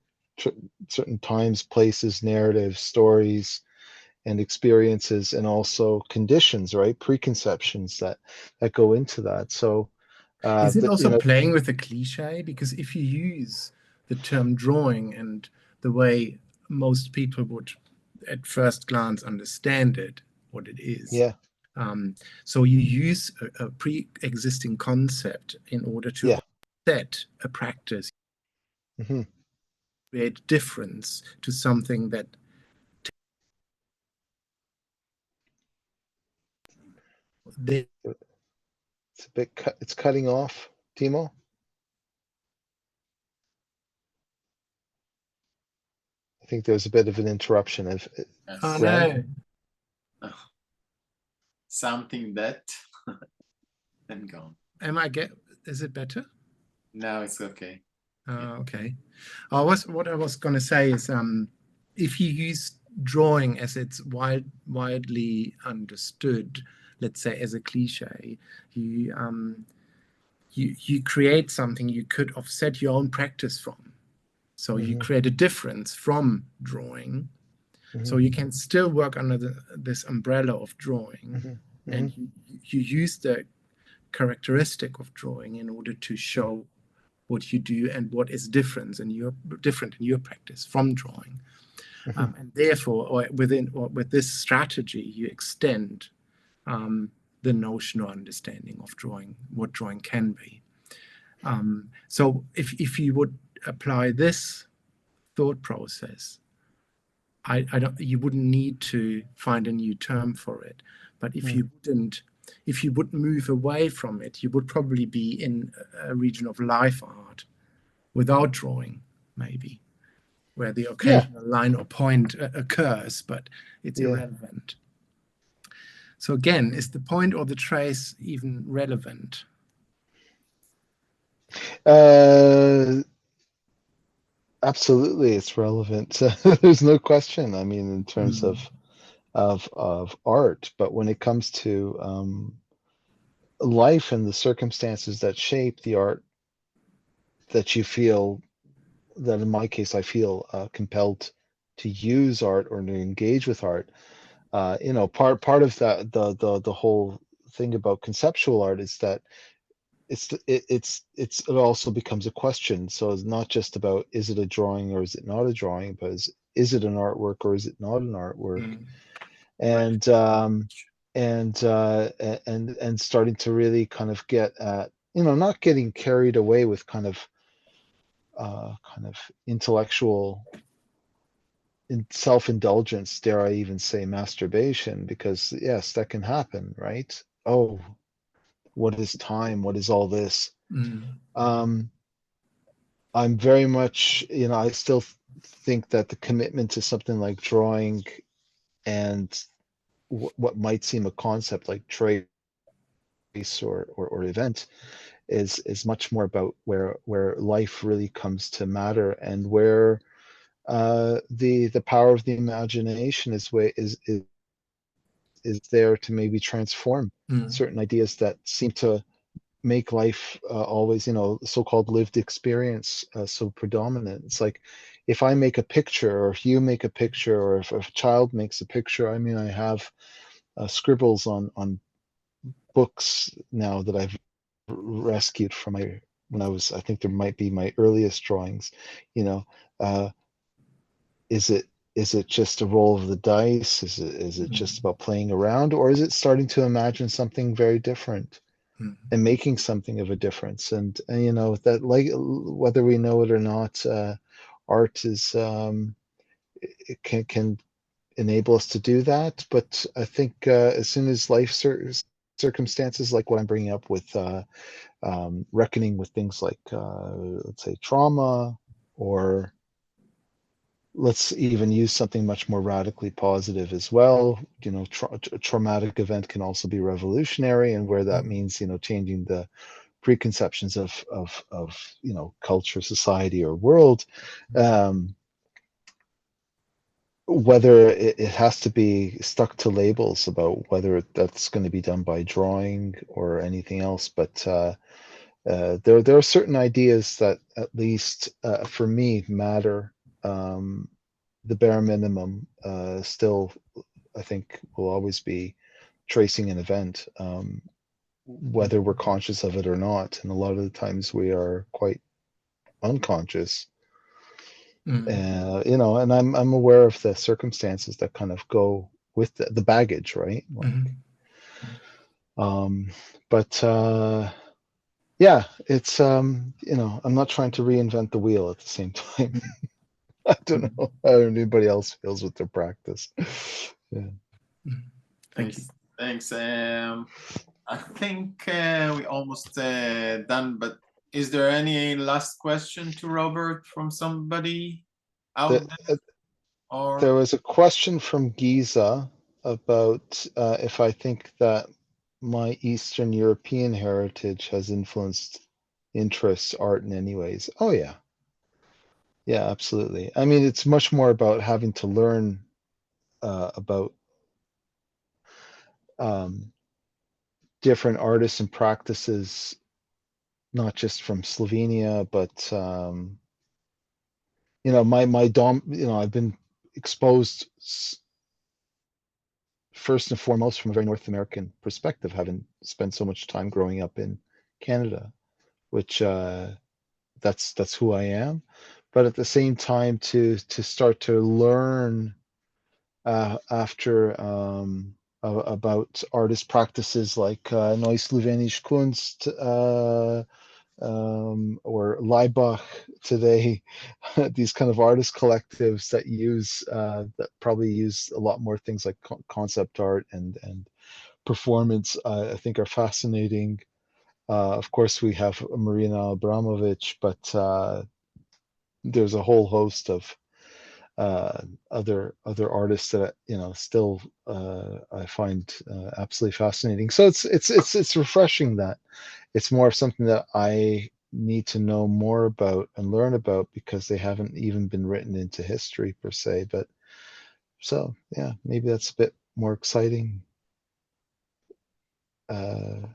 certain times, places, narratives, stories, and experiences, and also conditions, right? Preconceptions that go into that. So Is it but you also know, playing with a cliche? Because if you use the term drawing and the way most people would at first glance understand it, what it is, yeah, so you use a pre-existing concept in order to yeah, set a practice, hmm, create difference to something that they it's a bit it's cutting off, Timo. I think there's a bit of an interruption of Yes. oh Ren. no, Something that and gone. Is it better? Now it's okay. Okay. What I was going to say is, if you use drawing as it's widely understood, let's say as a cliche, you create something you could offset your own practice from. So you Mhm. create a difference from drawing. So Mhm. you can still work under this umbrella of drawing, Mhm. and you use the characteristic of drawing in order to show what you do and what is different in your practice from drawing. Mhm. And therefore, or with this strategy, you extend the notion or understanding of drawing, what drawing can be. So if you would apply this thought process, you wouldn't need to find a new term for it. But if you would move away from it, you would probably be in a region of life art without drawing, maybe, where the occasional line or point occurs, but it's Yeah. irrelevant. So again, is the point or the trace even relevant? Absolutely, it's relevant. There's no question. I mean, in terms of art, but when it comes to life and the circumstances that shape the art that you feel, that in my case I feel compelled to use art or to engage with art. You know, part of that the whole thing about conceptual art is that it also becomes a question. So it's not just about, is it a drawing or is it not a drawing, but is it an artwork or is it not an artwork? And and starting to really kind of get at, you know, not getting carried away with kind of intellectual self-indulgence, dare I even say masturbation, because yes, that can happen, right? Oh, what is time? What is all this? I'm very much, you know, I still think that the commitment to something like drawing and what might seem a concept like trace or event is much more about where life really comes to matter, and where the power of the imagination is there to maybe transform certain ideas that seem to make life always, you know, so-called lived experience so predominant. It's like, if I make a picture, or if you make a picture, or if a child makes a picture, I mean, I have scribbles on books now that I've rescued from my, when I was, I think there might be my earliest drawings, you know. Is it just a roll of the dice? Is it just about playing around, or is it starting to imagine something very different and making something of a difference? And you know, that, like, whether we know it or not, art is it can enable us to do that. But I think as soon as life circumstances, like what I'm bringing up with reckoning with things like let's say trauma, or let's even use something much more radically positive as well. You know, a traumatic event can also be revolutionary, and where that means, you know, changing the preconceptions of you know, culture, society, or world. Whether it has to be stuck to labels about whether that's going to be done by drawing or anything else, but there are certain ideas that, at least for me, matter. The bare minimum still, I think, will always be tracing an event, whether we're conscious of it or not. And a lot of the times we are quite unconscious. You know, and I'm aware of the circumstances that kind of go with the baggage, right? Like, but yeah, it's you know, I'm not trying to reinvent the wheel at the same time. I don't know how anybody else feels with their practice. Yeah. Thank you. Thanks. I think we almost done, but is there any last question to Robert from somebody out there? Or There was a question from Giza about if I think that my Eastern European heritage has influenced interests, art in any ways. Oh yeah. Yeah, absolutely. I mean, it's much more about having to learn about different artists and practices, not just from Slovenia, but you know, you know, I've been exposed first and foremost from a very North American perspective, having spent so much time growing up in Canada, which that's who I am. But at the same time, to start to learn after about artist practices like Neue Slowenische Kunst or Leibach today, these kind of artist collectives that use that probably use a lot more things like concept art and performance, I think are fascinating. Of course, we have Marina Abramovic, but there's a whole host of other artists that, you know, still I find absolutely fascinating. So it's refreshing that it's more of something that I need to know more about and learn about, because they haven't even been written into history per se. But so yeah, maybe that's a bit more exciting, you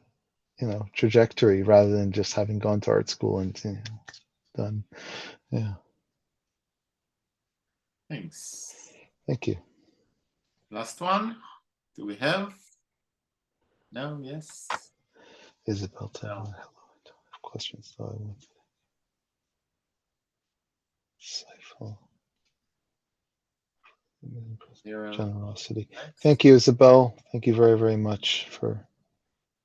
know, trajectory, rather than just having gone to art school and, you know, done. Yeah. thanks. Thank you. Last one. Do we have? No. Yes. Isabel, tell No. me hello. I don't have questions, so I want Seifel. Generosity. Thank you, Isabel. Thank you very, very much for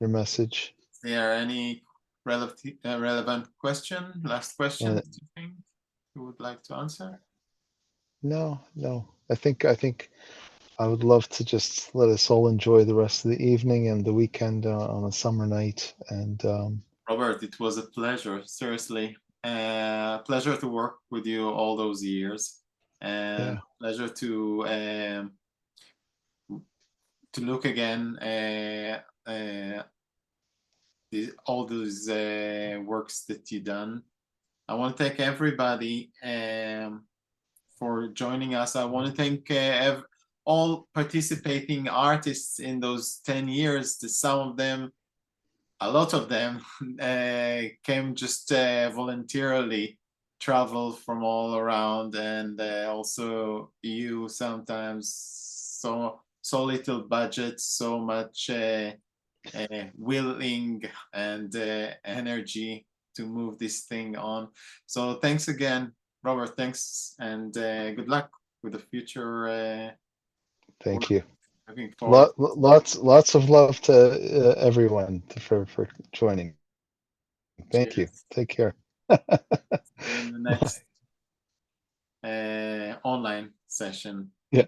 your message. Is there any relevant question? Last question, do you think you would like to answer? No. I think I would love to just let us all enjoy the rest of the evening and the weekend on a summer night. And Robert, it was a pleasure. Seriously, pleasure to work with you all those years, and pleasure to look again all those works that you done. I want to thank everybody for joining us. I want to thank all participating artists in those 10 years. Some of them, a lot of them, came just voluntarily, travel from all around, and also you sometimes so little budget, so much willing and energy to move this thing on. So thanks again, Robert. Thanks, and good luck with the future. Thank you. Looking forward. Lots of love to everyone for joining. Thank you. Take care. In the next online session. Yeah.